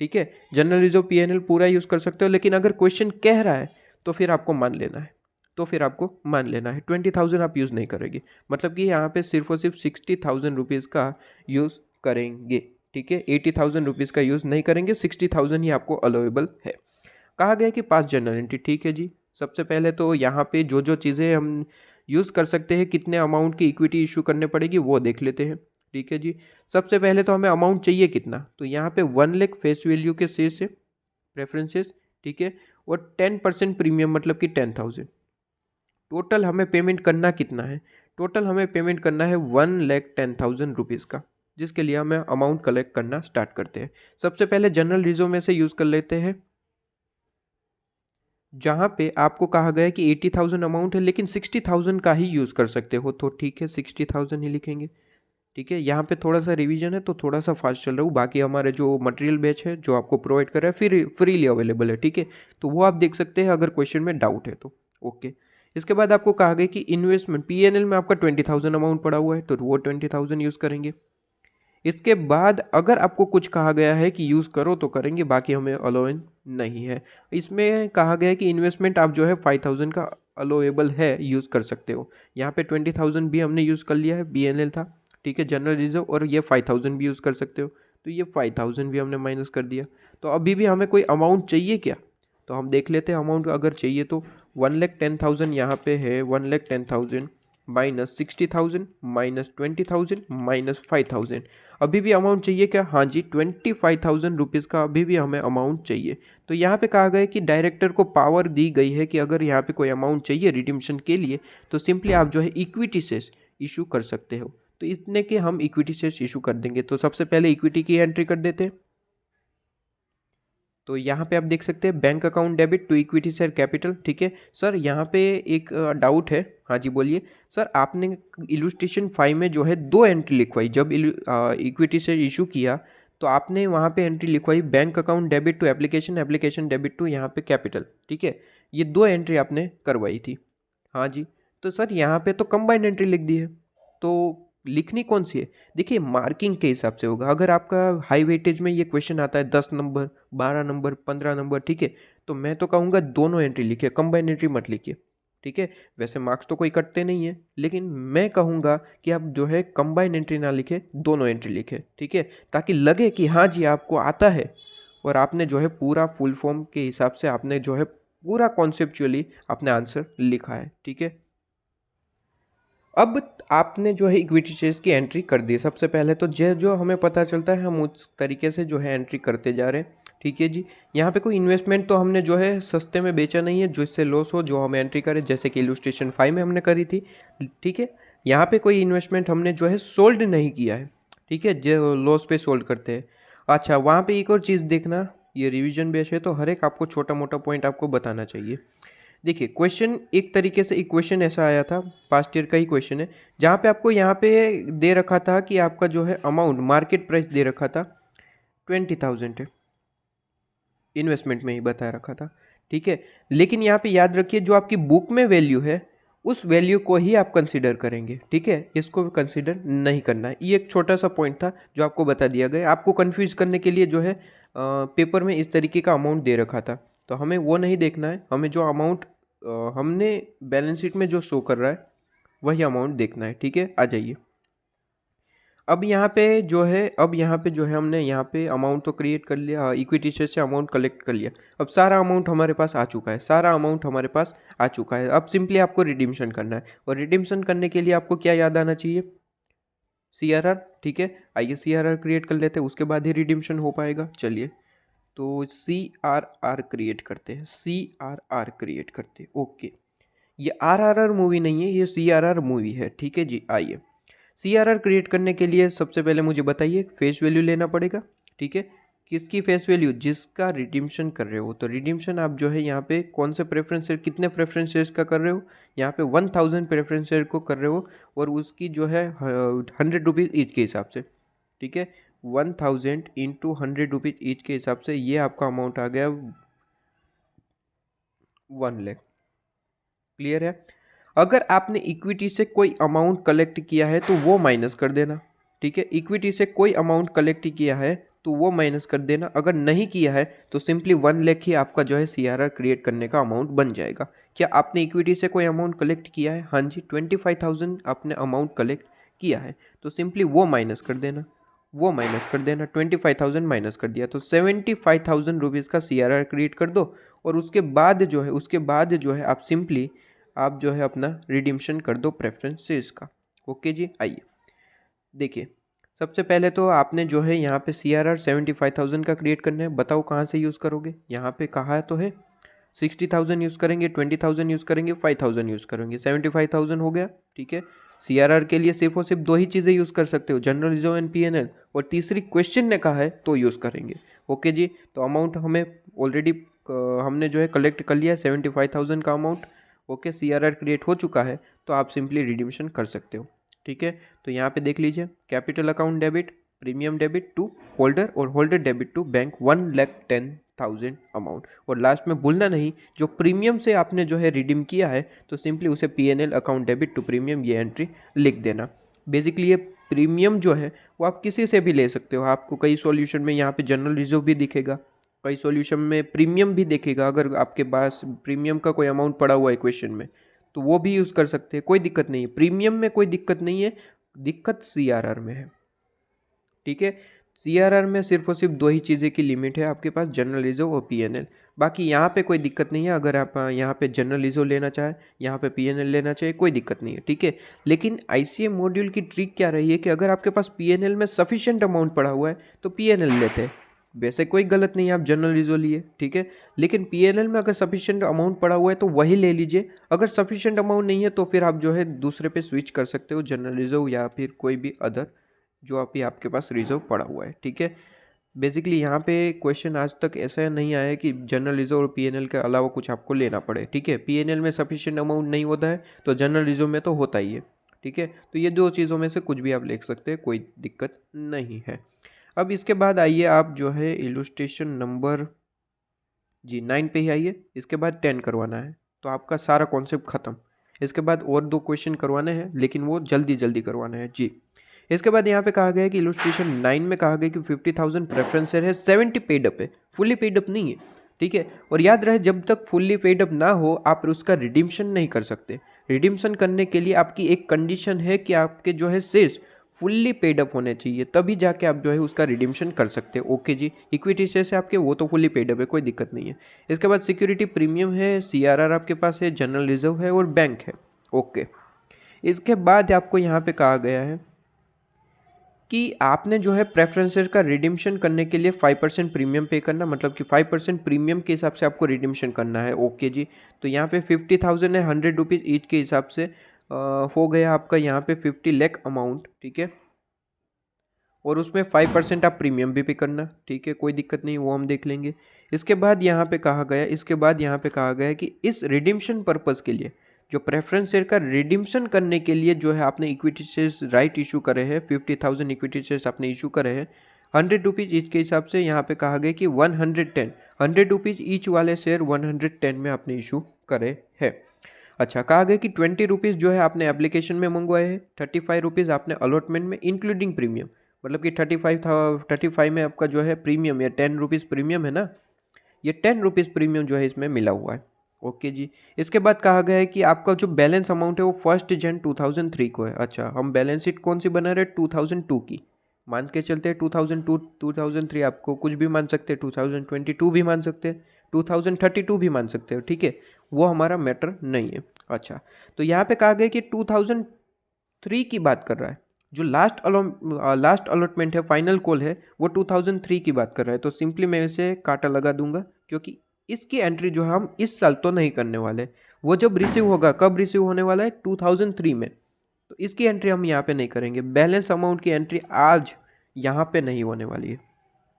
ठीक है, जनरल रिजर्व पीएनएल पूरा यूज़ कर सकते हो, लेकिन अगर क्वेश्चन कह रहा है तो फिर आपको मान लेना है, 20,000 आप यूज़ नहीं करेंगे, मतलब कि यहाँ पे सिर्फ और सिर्फ 60,000 रुपीज़ का यूज़ करेंगे, ठीक है। 80,000 रुपीज़ का यूज़ नहीं करेंगे, 60,000 ही आपको अलाउेबल है। कहा गया कि 5 जनरल एंट्री, ठीक है जी। सबसे पहले तो यहाँ पे जो जो चीज़ें हम यूज़ कर सकते हैं, कितने अमाउंट की इक्विटी इशू करने पड़ेगी वो देख लेते हैं, ठीक है जी। सबसे पहले तो हमें अमाउंट चाहिए कितना, तो यहाँ पे 1 लाख फेस वैल्यू के शेयर से प्रेफरेंसेस, ठीक है, और 10% प्रीमियम मतलब कि 10,000। टोटल हमें पेमेंट करना कितना है, टोटल हमें पेमेंट करना है 1,10,000 रुपीज़ का, जिसके लिए हमें अमाउंट कलेक्ट करना स्टार्ट करते हैं। सबसे पहले जनरल रिजर्व में से यूज़ कर लेते हैं, जहाँ पे आपको कहा गया है कि 80,000 अमाउंट है, लेकिन 60,000 का ही यूज़ कर सकते हो, तो ठीक है 60,000 ही लिखेंगे, ठीक है। यहाँ पे थोड़ा सा रिवीजन है तो थोड़ा सा फास्ट चल रहा हूँ, बाकी हमारे जो मटेरियल बैच है जो आपको प्रोवाइड कर रहा है फिर फ्रीली अवेलेबल है, ठीक है, तो वो आप देख सकते हैं अगर क्वेश्चन में डाउट है तो। ओके, इसके बाद आपको कहा गया कि इन्वेस्टमेंट पीएनएल में आपका 20,000 अमाउंट पड़ा हुआ है, तो वो 20,000 यूज़ करेंगे। इसके बाद अगर आपको कुछ कहा गया है कि यूज़ करो तो करेंगे, बाकी हमें अलाउेंस नहीं है। इसमें कहा गया है कि इन्वेस्टमेंट आप जो है 5,000 का अलाउेबल है, यूज़ कर सकते हो। यहाँ पे 20,000 भी हमने यूज़ कर लिया है, बीएनएल था, ठीक है, जनरल रिजर्व, और ये 5,000 भी यूज़ कर सकते हो, तो ये 5,000 भी हमने माइनस कर दिया। तो अभी भी हमें कोई अमाउंट चाहिए क्या, तो हम देख लेते हैं अमाउंट अगर चाहिए तो 1,10,000 यहाँ पे है, 1,10,000 माइनस 60,000 माइनस 20,000 माइनस 5,000। अभी भी अमाउंट चाहिए क्या, हाँ जी 25,000 रुपीज़ का अभी भी हमें अमाउंट चाहिए। तो यहाँ पे कहा गया है कि डायरेक्टर को पावर दी गई है कि अगर यहाँ पे कोई अमाउंट चाहिए रिडीम्पशन के लिए तो सिंपली आप जो है इक्विटी शेयर्स इशू कर सकते हो। तो इतने के हम इक्विटी शेयर्स इशू कर देंगे। तो सबसे पहले इक्विटी की एंट्री कर देते हैं। तो यहाँ पे आप देख सकते हैं bank account debit to equity share capital, ठीक है। सर यहाँ पे एक डाउट है, हाँ जी बोलिए। सर आपने इलुस्ट्रेशन 5 में जो है 2 एंट्री लिखवाई, जब इक्विटी शेयर इशू किया तो आपने वहाँ पे एंट्री लिखवाई bank account debit to application, application debit to यहाँ पे कैपिटल, ठीक है। ये 2 एंट्री आपने करवाई थी, हाँ जी। तो सर यहाँ पे तो कंबाइंड एंट्री लिख दी है, तो लिखनी कौन सी है, देखिए मार्किंग के हिसाब से होगा। अगर आपका हाई वेटेज में ये क्वेश्चन आता है 10 नंबर, 12 नंबर, 15 नंबर, ठीक है, तो मैं तो कहूँगा दोनों एंट्री लिखिए, कंबाइंड एंट्री मत लिखिए, ठीक है। वैसे मार्क्स तो कोई कटते नहीं है, लेकिन मैं कहूँगा कि आप जो है कंबाइंड एंट्री ना लिखे, दोनों एंट्री लिखे, ठीक है, ताकि लगे कि हाँ जी आपको आता है और आपने जो है पूरा फुल फॉर्म के हिसाब से आपने जो है पूरा कॉन्सेप्चुअली अपने आंसर लिखा है, ठीक है। अब आपने जो है इक्विटी शेयर्स की एंट्री कर दी। सबसे पहले तो जो हमें पता चलता है हम उस तरीके से जो है एंट्री करते जा रहे हैं, ठीक है जी। यहाँ पे कोई इन्वेस्टमेंट तो हमने जो है सस्ते में बेचा नहीं है जो इससे लॉस हो, जो हमें एंट्री करे, जैसे कि इलुस्ट्रेशन 5 में हमने करी थी, ठीक है। यहाँ पे कोई इन्वेस्टमेंट हमने जो है सोल्ड नहीं किया है, ठीक है, जो लॉस पे सोल्ड करते हैं। अच्छा, वहाँ पे एक और चीज़ देखना, ये रिविजन बेस है तो हर एक आपको छोटा मोटा पॉइंट आपको बताना चाहिए। देखिए क्वेश्चन एक तरीके से इक्वेशन ऐसा आया था, पास्ट ईयर का ही क्वेश्चन है, जहाँ पे आपको यहाँ पे दे रखा था कि आपका जो है अमाउंट मार्केट प्राइस दे रखा था 20,000 है, इन्वेस्टमेंट में ही बता रखा था, ठीक है। लेकिन यहाँ पे याद रखिए जो आपकी बुक में वैल्यू है उस वैल्यू को ही आप कंसीडर करेंगे, ठीक है, इसको कंसीडर नहीं करना है। ये एक छोटा सा पॉइंट था जो आपको बता दिया गया, आपको कंफ्यूज करने के लिए जो है पेपर में इस तरीके का अमाउंट दे रखा था, तो हमें वो नहीं देखना है, हमें जो अमाउंट हमने बैलेंस शीट में जो शो कर रहा है वही अमाउंट देखना है, ठीक है। आ जाइए, अब यहाँ पे जो है, अब यहाँ पे जो है हमने यहाँ पे अमाउंट तो क्रिएट कर लिया, इक्विटी शेयर से अमाउंट कलेक्ट कर लिया। अब सारा अमाउंट हमारे पास आ चुका है, सारा अमाउंट हमारे पास आ चुका है। अब सिंपली आपको रिडीम्शन करना है, और रिडीम्शन करने के लिए आपको क्या याद आना चाहिए, CRR, ठीक है। आइए CRR क्रिएट कर लेते हैं, उसके बाद ही रिडीम्शन हो पाएगा। चलिए, तो CRR क्रिएट करते हैं, CRR क्रिएट करते हैं, ओके। ये RRR मूवी नहीं है, ये CRR मूवी है, ठीक है जी। आइए, CRR क्रिएट करने के लिए सबसे पहले मुझे बताइए फेस वैल्यू लेना पड़ेगा, ठीक है। किसकी फेस वैल्यू, जिसका रिडीम्शन कर रहे हो, तो रिडीम्शन आप जो है यहाँ पे कौन से प्रेफरेंस शेयर, कितने प्रेफरेंस शेयर्स का कर रहे हो, यहाँ पे 1,000 प्रेफरेंस शेयर को कर रहे हो, और उसकी जो है 100 रुपीज़ ईच के हिसाब से, ठीक है। 1,000 इंटू 100 रुपीज़ ईच के हिसाब से ये आपका अमाउंट आ गया 1 लाख, क्लियर है। अगर आपने इक्विटी से कोई अमाउंट कलेक्ट किया है तो वो माइनस कर देना, ठीक है। इक्विटी से कोई अमाउंट कलेक्ट किया है तो वो माइनस कर देना। अगर नहीं किया है तो सिंपली 1 लाख ही आपका जो है CRR क्रिएट करने का अमाउंट बन जाएगा। क्या आपने इक्विटी से कोई अमाउंट कलेक्ट किया है? हाँ जी, 25,000 आपने अमाउंट कलेक्ट किया है तो सिंपली वो माइनस कर देना, वो माइनस कर देना। 25,000 माइनस कर दिया तो 75,000 रुपीज़ का CRR क्रिएट कर दो। और उसके बाद जो है आप सिंपली आप जो है अपना रिडीम्शन कर दो प्रेफरेंस शेयर्स का। ओके जी, आइए देखिए। सबसे पहले तो आपने जो है यहाँ पे CRR 75,000 का क्रिएट करना है। बताओ कहाँ से यूज़ करोगे? यहाँ पे कहा तो है 60,000 यूज़ करेंगे, 20,000 यूज़ करेंगे, 5,000 यूज़ करेंगे, 75,000 हो गया, ठीक है। CRR के लिए सिर्फ और सिर्फ 2 ही चीज़ें यूज़ कर सकते हो, जनरल रिजर्व एंड PNL, और तीसरी क्वेश्चन ने कहा है तो यूज़ करेंगे। ओके जी, तो अमाउंट हमें ऑलरेडी हमने जो है कलेक्ट कर लिया 75,000 का अमाउंट। ओके, CRR क्रिएट हो चुका है तो आप सिंपली रिडीम्शन कर सकते हो, ठीक है। तो यहाँ पे देख लीजिए, capital account debit, premium debit to holder और holder debit to bank 1,10,000 amount. और लास्ट में भूलना नहीं, जो प्रीमियम से आपने जो है रिडीम किया है तो सिंपली उसे PNL account debit to premium ये एंट्री लिख देना। बेसिकली ये प्रीमियम जो है वो आप किसी से भी ले सकते हो। आपको कई सॉल्यूशन में यहाँ पे जनरल रिजर्व भी दिखेगा, कई सॉल्यूशन में प्रीमियम भी दिखेगा। अगर आपके पास प्रीमियम का कोई अमाउंट पड़ा हुआ है क्वेश्चन में तो वो भी यूज़ कर सकते हैं, कोई दिक्कत नहीं है। प्रीमियम में कोई दिक्कत नहीं है, दिक्कत CRR में है, ठीक है। CRR में सिर्फ और सिर्फ 2 ही चीज़ें की लिमिट है आपके पास, जनरल रिजर्व और PNL। बाकी यहाँ पे कोई दिक्कत नहीं है। अगर आप यहाँ पे जनरल रिजर्व लेना चाहें, यहाँ पे PNL लेना चाहिए, कोई दिक्कत नहीं है, ठीक है। लेकिन ICM मॉड्यूल की ट्रिक क्या रही है कि अगर आपके पास PNL में सफिशिएंट अमाउंट पड़ा हुआ है तो PNL लेते हैं। वैसे कोई गलत नहीं है, आप जनरल रिजर्व लिए, ठीक है। लेकिन PNL में अगर सफिशिएंट अमाउंट पड़ा हुआ है तो वही ले लीजिए। अगर सफिशिएंट अमाउंट नहीं है तो फिर आप जो है दूसरे पे स्विच कर सकते हो, जनरल रिजर्व या फिर कोई भी अदर जो अभी आपके पास रिजर्व पड़ा हुआ है, ठीक है। बेसिकली यहाँ पे क्वेश्चन आज तक ऐसा नहीं आया है कि जनरल रिजर्व और PNL के अलावा कुछ आपको लेना पड़े, ठीक है। PNL में सफिशिएंट अमाउंट नहीं होता है तो जनरल रिजर्व में तो होता ही है, ठीक है। तो ये 2 चीज़ों में से कुछ भी आप ले सकते हैं, कोई दिक्कत नहीं है। अब इसके बाद आइए आप जो है इलुस्ट्रेशन नंबर 9 पे ही आइए। इसके बाद 10 करवाना है तो आपका सारा कॉन्सेप्ट खत्म। इसके बाद और 2 क्वेश्चन करवाने हैं लेकिन वो जल्दी जल्दी करवाने हैं जी। इसके बाद यहाँ पे कहा गया है कि इलुस्ट्रेशन 9 में कहा गया कि 50,000 प्रेफरेंस शेयर है, 70 पेड अप है, फुल्ली पेड अप नहीं है, ठीक है। और याद रहे जब तक फुल्ली पेड अप ना हो आप उसका रिडीम्शन नहीं कर सकते। रिडीम्शन करने के लिए आपकी एक कंडीशन है कि आपके जो है शेयर्स फुल्ली पेड अप होने चाहिए, तभी जाके आप जो है उसका रिडीम्शन कर सकते हैं। ओके जी, इक्विटी शेयर्स है आपके वो तो फुल्ली पेड अप है, कोई दिक्कत नहीं है। इसके बाद सिक्योरिटी प्रीमियम है, CRR आपके पास है, जनरल रिजर्व है और बैंक है। ओके, इसके बाद आपको यहाँ पे कहा गया है कि आपने जो है प्रेफरेंसेस का रिडीम्शन करने के लिए 5% प्रीमियम पे करना, मतलब कि 5% प्रीमियम के हिसाब से आपको रिडीम्शन करना है। ओके जी, तो यहाँ पे 50,000 है, 100 रुपीज़ ईच के हिसाब से हो गया आपका यहाँ पे 50 लाख अमाउंट, ठीक है। और उसमें 5% आप प्रीमियम भी पे करना, ठीक है, कोई दिक्कत नहीं, वो हम देख लेंगे। इसके बाद यहाँ पे कहा गया है कि इस रिडीम्शन पर्पज़ के लिए जो प्रेफरेंस शेयर का रिडीम्शन करने के लिए जो है आपने इक्विटी शेयर्स राइट इशू करे हैं, 50,000 इक्विटी शेयर्स आपने इशू करे हैं 100 रुपीज़ ईच के हिसाब से। यहाँ पे कहा गया कि 100 रुपीज़ ईच वाले शेयर 110 में आपने इशू करे हैं। अच्छा, कहा गया कि 20 रुपीज़ जो है आपने एप्लीकेशन में मंगवाए हैं, 35 रुपीज़ आपने अलॉटमेंट में इंक्लूडिंग प्रीमियम, मतलब कि 35 में आपका जो है प्रीमियम या 10 रुपीज़ प्रीमियम है ना, ये 10 रुपीज़ प्रीमियम जो है इसमें मिला हुआ है। ओके जी, इसके बाद कहा गया है कि आपका जो बैलेंस अमाउंट है वो 1 जन 2003 को है। अच्छा, हम बैलेंस शीट कौन सी बना रहे हैं? 2002 की मान के चलते हैं। 2002 2003 आपको कुछ भी मान सकते हैं, 2022 भी मान सकते हैं, 2032 भी मान सकते हो, ठीक है, वो हमारा मैटर नहीं है। अच्छा, तो यहाँ पे कहा गया कि 2003 की बात कर रहा है, जो लास्ट अलॉटमेंट है, फाइनल कॉल है, वो 2003 की बात कर रहा है। तो सिंपली मैं इसे काटा लगा दूंगा क्योंकि इसकी एंट्री जो है हम इस साल तो नहीं करने वाले। वो जब रिसीव होगा, कब रिसीव होने वाला है? 2003 में, तो इसकी एंट्री हम यहाँ पे नहीं करेंगे। बैलेंस अमाउंट की एंट्री आज यहाँ पे नहीं होने वाली है,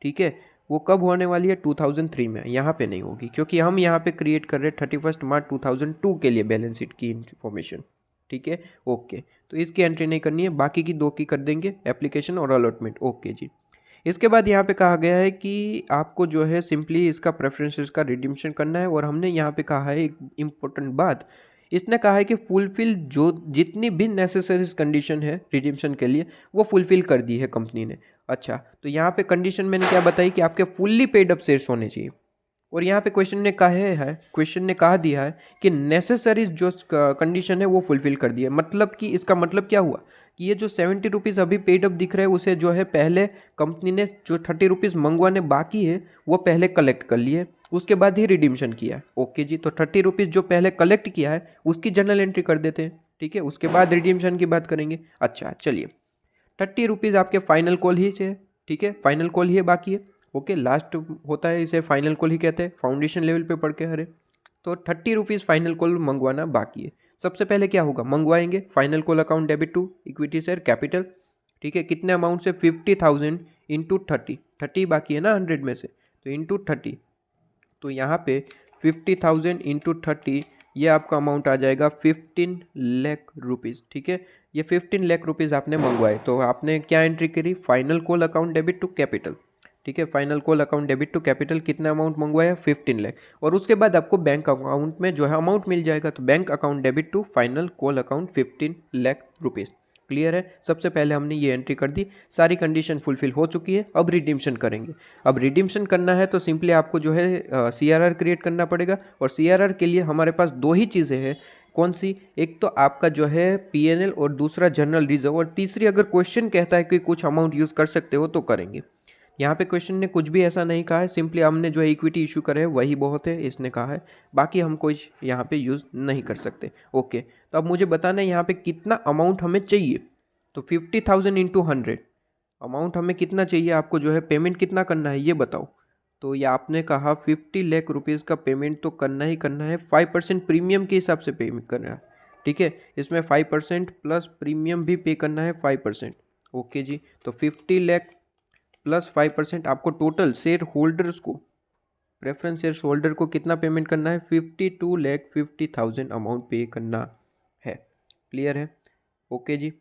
ठीक है। वो कब होने वाली है? 2003 में, यहाँ पे नहीं होगी क्योंकि हम यहाँ पे क्रिएट कर रहे हैं 31 मार्च 2002 के लिए बैलेंस शीट की इन्फॉर्मेशन, ठीक है। ओके, तो इसकी एंट्री नहीं करनी है, बाकी की 2 की कर देंगे, एप्लीकेशन और अलॉटमेंट। ओके जी, इसके बाद यहाँ पे कहा गया है कि आपको जो है सिंपली इसका प्रेफरेंसेस का रिडीम्शन करना है। और हमने यहाँ पे कहा है एक इम्पोर्टेंट बात, इसने कहा है कि फुलफिल जो जितनी भी नेसेसरीज कंडीशन है रिडीम्पशन के लिए वो फुलफिल कर दी है कंपनी ने। अच्छा, तो यहाँ पे कंडीशन मैंने क्या बताई कि आपके फुल्ली पेड अप शेयर्स होने चाहिए। और यहाँ पे क्वेश्चन ने कहा दिया है कि नेसेसरीज जो कंडीशन है वो फुलफिल कर दिया है। मतलब कि इसका मतलब क्या हुआ कि ये जो 70 रुपीज़ अभी पेड अप दिख रहे हैं उसे जो है पहले कंपनी ने जो 30 रुपीज़ मंगवाने बाकी है वो पहले कलेक्ट कर लिए, उसके बाद ही रिडीम्पशन किया है। ओके जी, तो 30 रुपीज़ जो पहले कलेक्ट किया है उसकी जर्नल एंट्री कर देते हैं, ठीक है, उसके बाद रिडीम्पशन की बात करेंगे। अच्छा चलिए, 30 रुपीज़ आपके फाइनल कॉल ही से, ठीक है, फाइनल कॉल ही है बाकी है। ओके, लास्ट होता है, इसे फाइनल कॉल ही कहते हैं, फाउंडेशन लेवल पे पढ़ के हरे। तो 30 रुपीज़ फाइनल कॉल मंगवाना बाकी है। सबसे पहले क्या होगा, मंगवाएंगे final call account debit to equity share capital, ठीक है, कितने अमाउंट से 50,000 इंटू 30 बाकी है ना 100 में से, तो इंटू 30, तो यहाँ पे 50,000 इंटू 30 ये आपका अमाउंट आ जाएगा 15 लाख रुपीज़, ठीक है। ये 15 लाख रुपीज़ आपने मंगवाए, तो आपने क्या एंट्री करी, final call account debit to capital, ठीक है, final call account debit to capital कितना अमाउंट मंगवाया 15 लाख, और उसके बाद आपको बैंक अकाउंट में जो है अमाउंट मिल जाएगा, तो bank account debit to final call account 15 lakh rupees. Clear है, सबसे पहले हमने ये एंट्री कर दी, सारी कंडीशन फुलफिल हो चुकी है। अब रिडीम्पशन करेंगे। अब रिडीम्पशन करना है तो सिंपली आपको जो है CRR क्रिएट करना पड़ेगा, और CRR के लिए हमारे पास दो ही चीज़ें हैं। कौन सी, एक तो आपका जो है PNL और दूसरा जनरल रिजर्व, और तीसरी अगर क्वेश्चन कहता है कि कुछ अमाउंट यूज़ कर सकते हो तो करेंगे। यहाँ पे क्वेश्चन ने कुछ भी ऐसा नहीं कहा है, सिंपली हमने जो है इक्विटी इशू करे है वही बहुत है इसने कहा है, बाकी हम कुछ यहाँ पे यूज़ नहीं कर सकते। ओके, तो अब मुझे बताना है यहाँ पे कितना अमाउंट हमें चाहिए। तो 50,000 इंटू 100 अमाउंट हमें कितना चाहिए, आपको जो है पेमेंट कितना करना है ये बताओ। तो ये आपने कहा 50 लाख रुपीज़ का पेमेंट तो करना ही करना है, 5% प्रीमियम के हिसाब से पेमेंट करना है, ठीक है, इसमें 5% प्लस प्रीमियम भी पे करना है 5%। ओके जी, तो 50 लाख प्लस 5% आपको टोटल शेयर होल्डर्स को, प्रेफरेंस शेयर होल्डर को कितना पेमेंट करना है, 52,50,000 अमाउंट पे करना है। क्लियर है, ओके जी।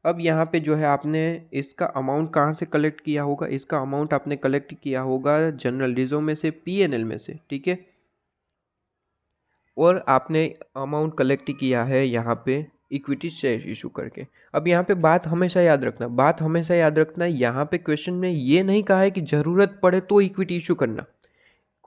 अब यहाँ पे जो है आपने इसका अमाउंट कहाँ से कलेक्ट किया होगा, इसका अमाउंट आपने कलेक्ट किया होगा जनरल रिजर्व में से, PNL में से, ठीक है, और आपने अमाउंट कलेक्ट किया है यहाँ पे इक्विटी शेयर इशू करके। अब यहाँ पे बात हमेशा याद रखना, यहाँ पे क्वेश्चन में ये नहीं कहा है कि ज़रूरत पड़े तो इक्विटी इशू करना,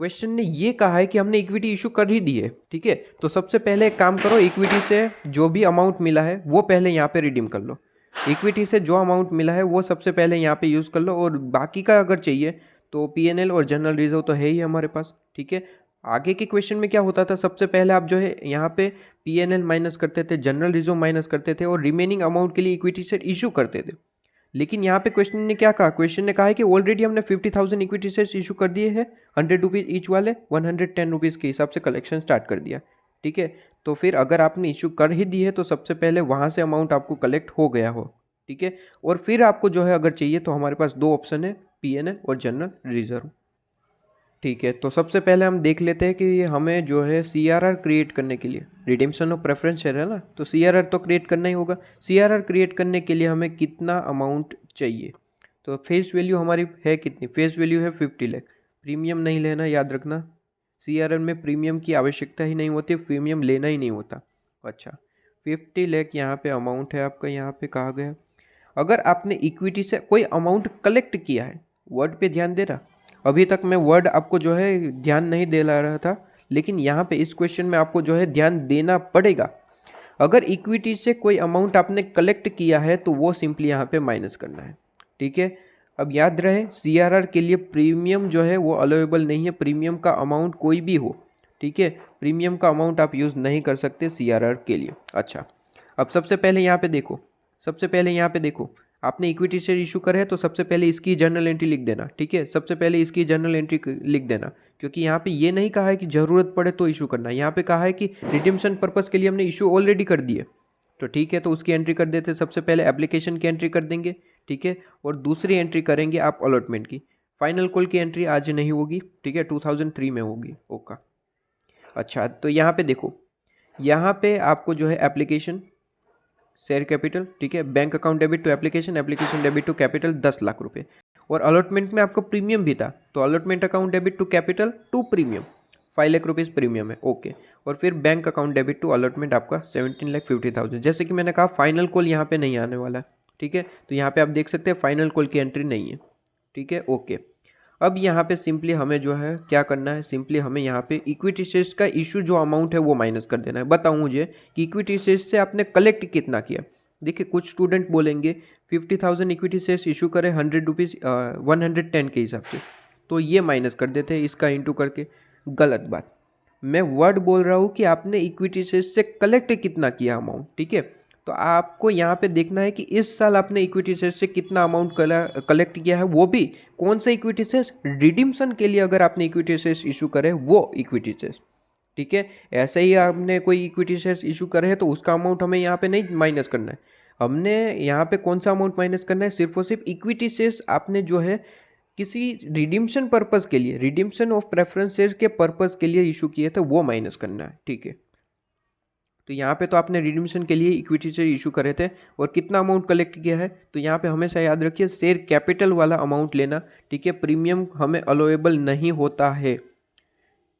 क्वेश्चन ने ये कहा है कि हमने इक्विटी इशू कर ही दी है, ठीक है। तो सबसे पहले एक काम करो, इक्विटी से जो भी अमाउंट मिला है वो पहले यहाँ पे रिडीम कर लो, इक्विटी से जो अमाउंट मिला है वो सबसे पहले यहाँ पे यूज़ कर लो, और बाकी का अगर चाहिए तो PNL और जनरल रिजर्व तो है ही हमारे पास, ठीक है। आगे के क्वेश्चन में क्या होता था, सबसे पहले आप जो है यहाँ पे PNL माइनस करते थे, जनरल रिजर्व माइनस करते थे, और रिमेनिंग अमाउंट के लिए इक्विटी शेयर इशू करते थे। लेकिन यहाँ पे क्वेश्चन ने क्या कहा, क्वेश्चन ने कहा है कि ऑलरेडी हमने 50,000 इक्विटी शेयर्स इशू कर दिए हैं, 100 रुपीज़ ईच वाले, 110 रुपीज़ के हिसाब से कलेक्शन स्टार्ट कर दिया, ठीक है। तो फिर अगर आपने इशू कर ही दी है तो सबसे पहले वहाँ से अमाउंट आपको कलेक्ट हो गया हो, ठीक है। और फिर आपको जो है अगर चाहिए तो हमारे पास दो ऑप्शन है, PNL और जनरल रिजर्व, ठीक है। तो सबसे पहले हम देख लेते हैं कि हमें जो है CRR क्रिएट करने के लिए, रिडेम्पशन ऑफ प्रेफरेंस शेयर है ना, तो CRR तो क्रिएट करना ही होगा। CRR क्रिएट करने के लिए हमें कितना अमाउंट चाहिए, तो फेस वैल्यू हमारी है कितनी, फेस वैल्यू है 50 लाख, प्रीमियम नहीं लेना, याद रखना, CRR में प्रीमियम की आवश्यकता ही नहीं होती, प्रीमियम लेना ही नहीं होता। अच्छा, 50 लाख यहाँ पे अमाउंट है आपका, यहाँ पे कहा गया। अगर आपने इक्विटी से कोई अमाउंट कलेक्ट किया है, वर्ड पे ध्यान दे रहा, अभी तक मैं वर्ड आपको जो है ध्यान नहीं दे ला रहा था, लेकिन यहाँ पे इस क्वेश्चन में आपको जो है ध्यान देना पड़ेगा। अगर इक्विटी से कोई अमाउंट आपने कलेक्ट किया है तो वो सिंपली यहाँ पे माइनस करना है, ठीक है। अब याद रहे CRR के लिए प्रीमियम जो है वो अलाउेबल नहीं है, प्रीमियम का अमाउंट कोई भी हो, ठीक है, प्रीमियम का अमाउंट आप यूज़ नहीं कर सकते CRR के लिए। अच्छा, अब सबसे पहले यहाँ पे देखो, आपने इक्विटी शेयर इशू करे है तो सबसे पहले इसकी जर्नल एंट्री लिख देना, ठीक है, सबसे पहले इसकी जर्नल एंट्री लिख देना, क्योंकि यहाँ पे ये नहीं कहा है कि ज़रूरत पड़े तो इशू करना, यहाँ पे कहा है कि रिडिम्पशन पर्पस के लिए हमने इशू ऑलरेडी कर दिए, तो ठीक है, तो उसकी एंट्री कर देते, सबसे पहले एप्लीकेशन की एंट्री कर देंगे, ठीक है, और दूसरी एंट्री करेंगे आप अलॉटमेंट की। फाइनल कॉल की एंट्री आज नहीं होगी, ठीक है, 2003 में होगी। ओके, अच्छा, तो यहाँ पे देखो, यहाँ पे आपको जो है एप्लीकेशन शेयर कैपिटल, ठीक है, bank account debit to application, application debit to capital 10 lakh रुपए, और अलॉटमेंट में आपको प्रीमियम भी था, तो allotment account debit to capital to premium 5 lakh rupees premium है, ओके। और फिर bank account debit to allotment आपका 17,50,000। जैसे कि मैंने कहा फाइनल कॉल यहाँ पे नहीं आने वाला है, ठीक है। तो यहाँ पे आप देख सकते हैं फाइनल कॉल की एंट्री नहीं है, ठीक है, ओके। अब यहाँ पे सिंपली हमें जो है क्या करना है, सिंपली हमें यहाँ पे इक्विटी शेयर्स का इशू जो अमाउंट है वो माइनस कर देना है। बताऊँ मुझे कि इक्विटी शेयर्स से आपने कलेक्ट कितना किया। देखिए कुछ स्टूडेंट बोलेंगे 50,000 इक्विटी शेयर्स इशू करे 110 के हिसाब से, तो ये माइनस कर देते हैं इसका इंटू करके। गलत बात, मैं वर्ड बोल रहा हूँ कि आपने इक्विटी शेयर्स से कलेक्ट कितना किया अमाउंट, ठीक है। तो आपको यहाँ पे देखना है कि इस साल आपने इक्विटी शेयर्स से कितना अमाउंट कलेक्ट किया है, वो भी कौन सा इक्विटी शेयर्स, रिडीम्शन के लिए अगर आपने इक्विटी शेयर्स इशू करे वो इक्विटी शेयर्स, ठीक है। ऐसे ही आपने कोई इक्विटी शेयर्स इशू करे है तो उसका अमाउंट हमें यहाँ पे नहीं माइनस करना है। हमने यहाँ पे कौन सा अमाउंट माइनस करना है, सिर्फ और सिर्फ इक्विटी शेयर्स आपने जो है किसी रिडीम्शन पर्पज़ के लिए, रिडीम्शन ऑफ प्रेफरेंस शेयर्स के पर्पज़ के लिए इशू किए थे वो माइनस करना है, ठीक है। तो यहाँ पे तो आपने रिडीम्शन के लिए इक्विटी शेयर इशू करे थे और कितना अमाउंट कलेक्ट किया है, तो यहाँ पे हमेशा याद रखिए शेयर कैपिटल वाला अमाउंट लेना, ठीक है। प्रीमियम हमें अलोएबल नहीं होता है,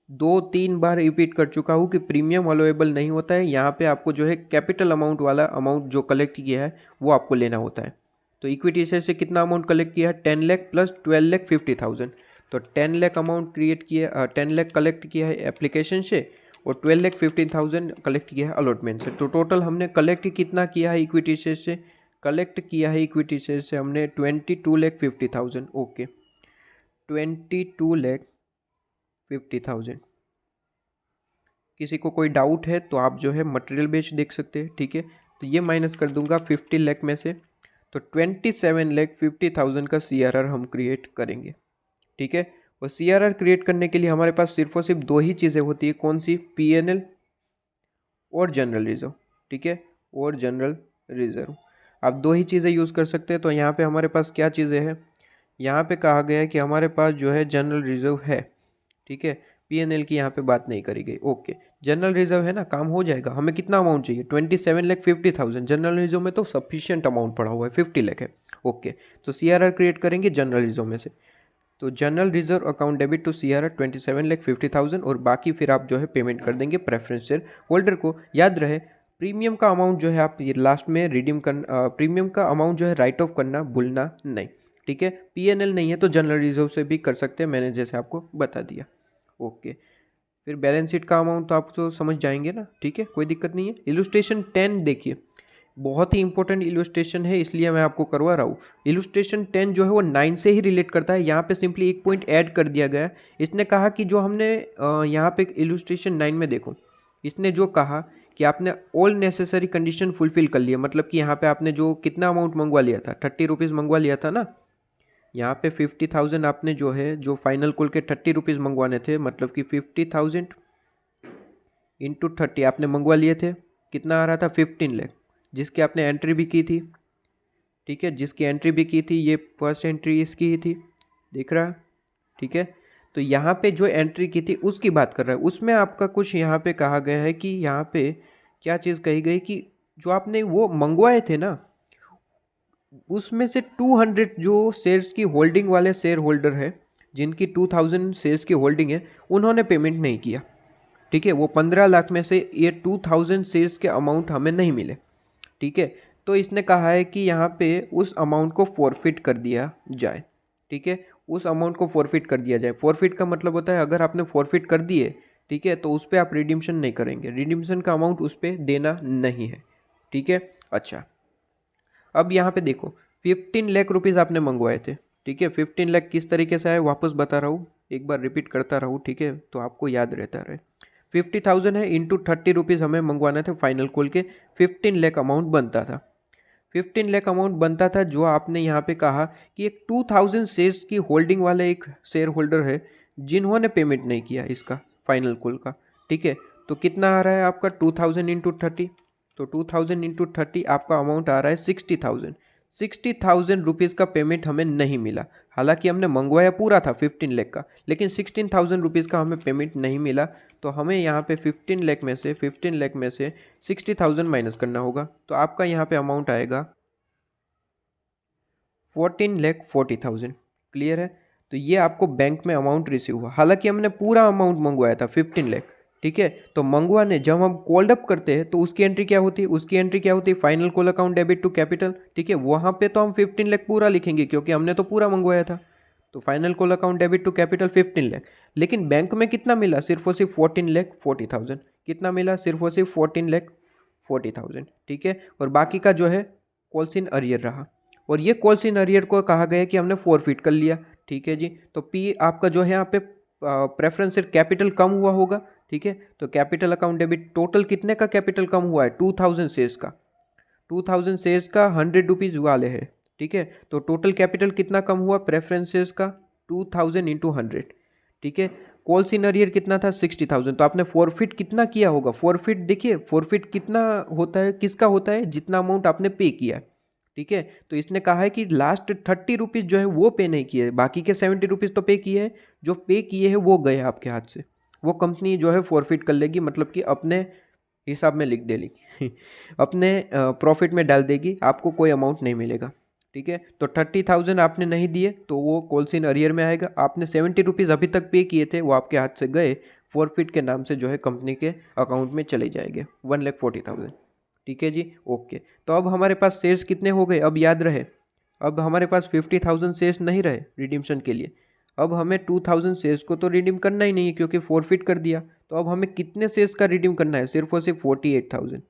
2-3 बार रिपीट कर चुका हूँ कि प्रीमियम अलोएबल नहीं होता है। यहाँ पे आपको जो है कैपिटल अमाउंट वाला अमाउंट जो कलेक्ट किया है वो आपको लेना होता है। तो इक्विटी शेयर से कितना अमाउंट कलेक्ट किया है, 10 लाख प्लस 12,50,000। तो 10 लाख अमाउंट क्रिएट किया, 10 लाख कलेक्ट किया है एप्लीकेशन से और 12,15,000 कलेक्ट किया है अलॉटमेंट से। तो टोटल हमने कलेक्ट कितना किया है इक्विटी शेयर से, कलेक्ट किया है इक्विटी शेयर से हमने 22,50,000, ओके, 22,50,000। किसी को कोई डाउट है तो आप जो है मटेरियल बेच देख सकते हैं, ठीक है। तो ये माइनस कर दूंगा 50 लाख में से, तो 27,50,000 का CRR हम क्रिएट करेंगे, ठीक है। और CRR क्रिएट करने के लिए हमारे पास सिर्फ और सिर्फ दो ही चीज़ें होती है, कौन सी, PNL और जनरल रिजर्व, ठीक है, और जनरल रिजर्व। आप दो ही चीज़ें यूज़ कर सकते हैं। तो यहाँ पे हमारे पास क्या चीज़ें हैं, यहाँ पे कहा गया है कि हमारे पास जो है जनरल रिजर्व है, ठीक है। PNL की यहाँ पे बात नहीं करी गई, ओके। जनरल रिजर्व है ना, काम हो जाएगा। हमें कितना अमाउंट चाहिए, 27,50,000। जनरल रिजर्व में तो सफिशिएंट अमाउंट पड़ा हुआ है, 50 लाख है, ओके। तो CRR क्रिएट करेंगे जनरल रिजर्व में से। तो general reserve account debit to CRR 27,50,000 और बाकी फिर आप जो है पेमेंट कर देंगे प्रेफरेंस शेयर होल्डर को। याद रहे प्रीमियम का अमाउंट जो है आप ये लास्ट में रिडीम कर, प्रीमियम का अमाउंट जो है राइट ऑफ करना भूलना नहीं, ठीक है। PNL नहीं है तो जनरल रिजर्व से भी कर सकते हैं, मैंने जैसे आपको बता दिया, ओके। फिर बैलेंस शीट का अमाउंट तो आप तो समझ जाएंगे ना, ठीक है, कोई दिक्कत नहीं है। इलुस्ट्रेशन 10 देखिए, बहुत ही इंपॉर्टेंट इलुस्ट्रेशन है इसलिए मैं आपको करवा रहा हूँ। इलुस्ट्रेशन 10 जो है वो 9 से ही रिलेट करता है। यहाँ पे सिंपली एक पॉइंट ऐड कर दिया गया है। इसने कहा कि जो हमने यहाँ पे इलुस्ट्रेशन 9 में देखो, इसने जो कहा कि आपने ऑल नेसेसरी कंडीशन फुलफिल कर लिया, मतलब कि यहाँ पे आपने जो कितना अमाउंट मंगवा लिया था, 30 रुपीज़ मंगवा लिया था ना। यहाँ पे 50,000 आपने जो है जो फाइनल कॉल के 30 रुपीज़ मंगवाने थे, मतलब कि 50,000 इंटू 30 आपने मंगवा लिए थे। कितना आ रहा था, 15 लाख, जिसकी आपने एंट्री भी की थी, ठीक है, जिसकी एंट्री भी की थी, ये फर्स्ट एंट्री इसकी ही थी, दिख रहा, ठीक है। तो यहाँ पे जो एंट्री की थी उसकी बात कर रहा है, उसमें आपका कुछ यहाँ पे कहा गया है कि यहाँ पे क्या चीज़ कही गई कि जो आपने वो मंगवाए थे ना, उसमें से 200 जो शेयर्स की होल्डिंग वाले शेयर होल्डर है, जिनकी 2000 शेयर्स की होल्डिंग है, उन्होंने पेमेंट नहीं किया, ठीक है। वो 15 लाख में से ये 2000 शेयर्स के अमाउंट हमें नहीं मिले, ठीक है। तो इसने कहा है कि यहाँ पे उस अमाउंट को फॉरफिट कर दिया जाए, ठीक है, उस अमाउंट को फॉरफिट कर दिया जाए। फॉरफिट का मतलब होता है अगर आपने फॉरफिट कर दिए, ठीक है, तो उस पर आप रिडीम्शन नहीं करेंगे, रिडीम्शन का अमाउंट उस पर देना नहीं है, ठीक है। अच्छा, अब यहाँ पे देखो 15 लाख रुपीज़ आपने मंगवाए थे, ठीक है। 15 लाख किस तरीके से आए वापस बता रहा हूँ, एक बार रिपीट करता रहूँ, ठीक है, तो आपको याद रहता रहे। 50,000 है इंटू 30 रुपीज़ हमें मंगवाना था फाइनल कॉल के, 15 लाख अमाउंट बनता था। 15 लाख अमाउंट बनता था जो आपने यहाँ पे कहा कि एक 2000 शेयर्स की होल्डिंग वाले एक शेयर होल्डर है जिन्होंने पेमेंट नहीं किया इसका फाइनल कॉल का, ठीक है। तो कितना आ रहा है आपका 2000 इंटू 30, तो 2000 इंटू 30 आपका अमाउंट आ रहा है 60,000। 60,000 रुपीज़ का पेमेंट हमें नहीं मिला, हालांकि हमने मंगवाया पूरा था 15 लाख का, लेकिन 16,000 रुपीज़ का हमें पेमेंट नहीं मिला। तो हमें यहाँ पे 15 लाख में से 60,000 माइनस करना होगा, तो आपका यहाँ पे अमाउंट आएगा 14,40,000। क्लियर है। तो ये आपको बैंक में अमाउंट रिसीव हुआ। हालांकि हमने पूरा अमाउंट मंगवाया था 15 लाख, ठीक है। तो मंगवाने जब हम कॉल्ड अप करते हैं तो उसकी एंट्री क्या होती है, उसकी एंट्री क्या होती है, final call account debit to capital, ठीक है। वहां पे तो हम 15 लाख पूरा लिखेंगे क्योंकि हमने तो पूरा मंगवाया था। तो final call account debit to capital 15 lakh. लेकिन बैंक में कितना मिला, सिर्फ और सिर्फ 14 लाख 40,000। कितना मिला, सिर्फ और सिर्फ 14 लाख 40,000, ठीक है। और बाकी का जो है कॉल्स इन अरियर रहा, और ये कॉल्स इन अरियर को कहा गया कि हमने फॉरफिट कर लिया, ठीक है जी। तो पी आपका जो है यहाँ पे प्रेफरेंस कैपिटल कम हुआ होगा, ठीक है। तो कैपिटल अकाउंट डेबिट टोटल कितने का कैपिटल कम हुआ है, 2000 शेयर्स का, 2000 शेयर्स का 100 रुपीज़ वाले है, ठीक है। तो टोटल कैपिटल कितना कम हुआ प्रेफरेंसेस का, 2000 इंटू 100, ठीक है। कॉल्स इन अरियर कितना था, 60,000। तो आपने फॉरफिट कितना किया होगा, फॉरफिट देखिए फॉरफिट कितना होता है, किसका होता है, जितना अमाउंट आपने पे किया है, ठीक है। तो इसने कहा है कि लास्ट 30 रुपीज़ जो है वो पे नहीं किए, बाकी के 70 रुपीज़ तो पे किए हैं। जो पे किए हैं वो गए आपके हाथ से, वो कंपनी जो है फॉरफिट कर लेगी, मतलब कि अपने हिसाब में लिख देगी अपने प्रॉफिट में डाल देगी, आपको कोई अमाउंट नहीं मिलेगा, ठीक है। तो 30,000 आपने नहीं दिए तो वो कॉल्स इन अरियर में आएगा। आपने 70 रुपीज़ अभी तक पे किए थे, वो आपके हाथ से गए, फॉरफिट के नाम से जो है कंपनी के अकाउंट में चले जाएंगे 1,40,000, ठीक है जी। ओके, तो अब हमारे पास शेयर्स कितने हो गए, अब याद रहे, अब हमारे पास 50,000 शेयर्स नहीं रहे रिडीम्शन के लिए। अब हमें 2000 शेयर्स को तो रिडीम करना ही नहीं है क्योंकि फॉरफिट कर दिया। तो अब हमें कितने शेयर्स का रिडीम करना है, सिर्फ और सिर्फ 48,000,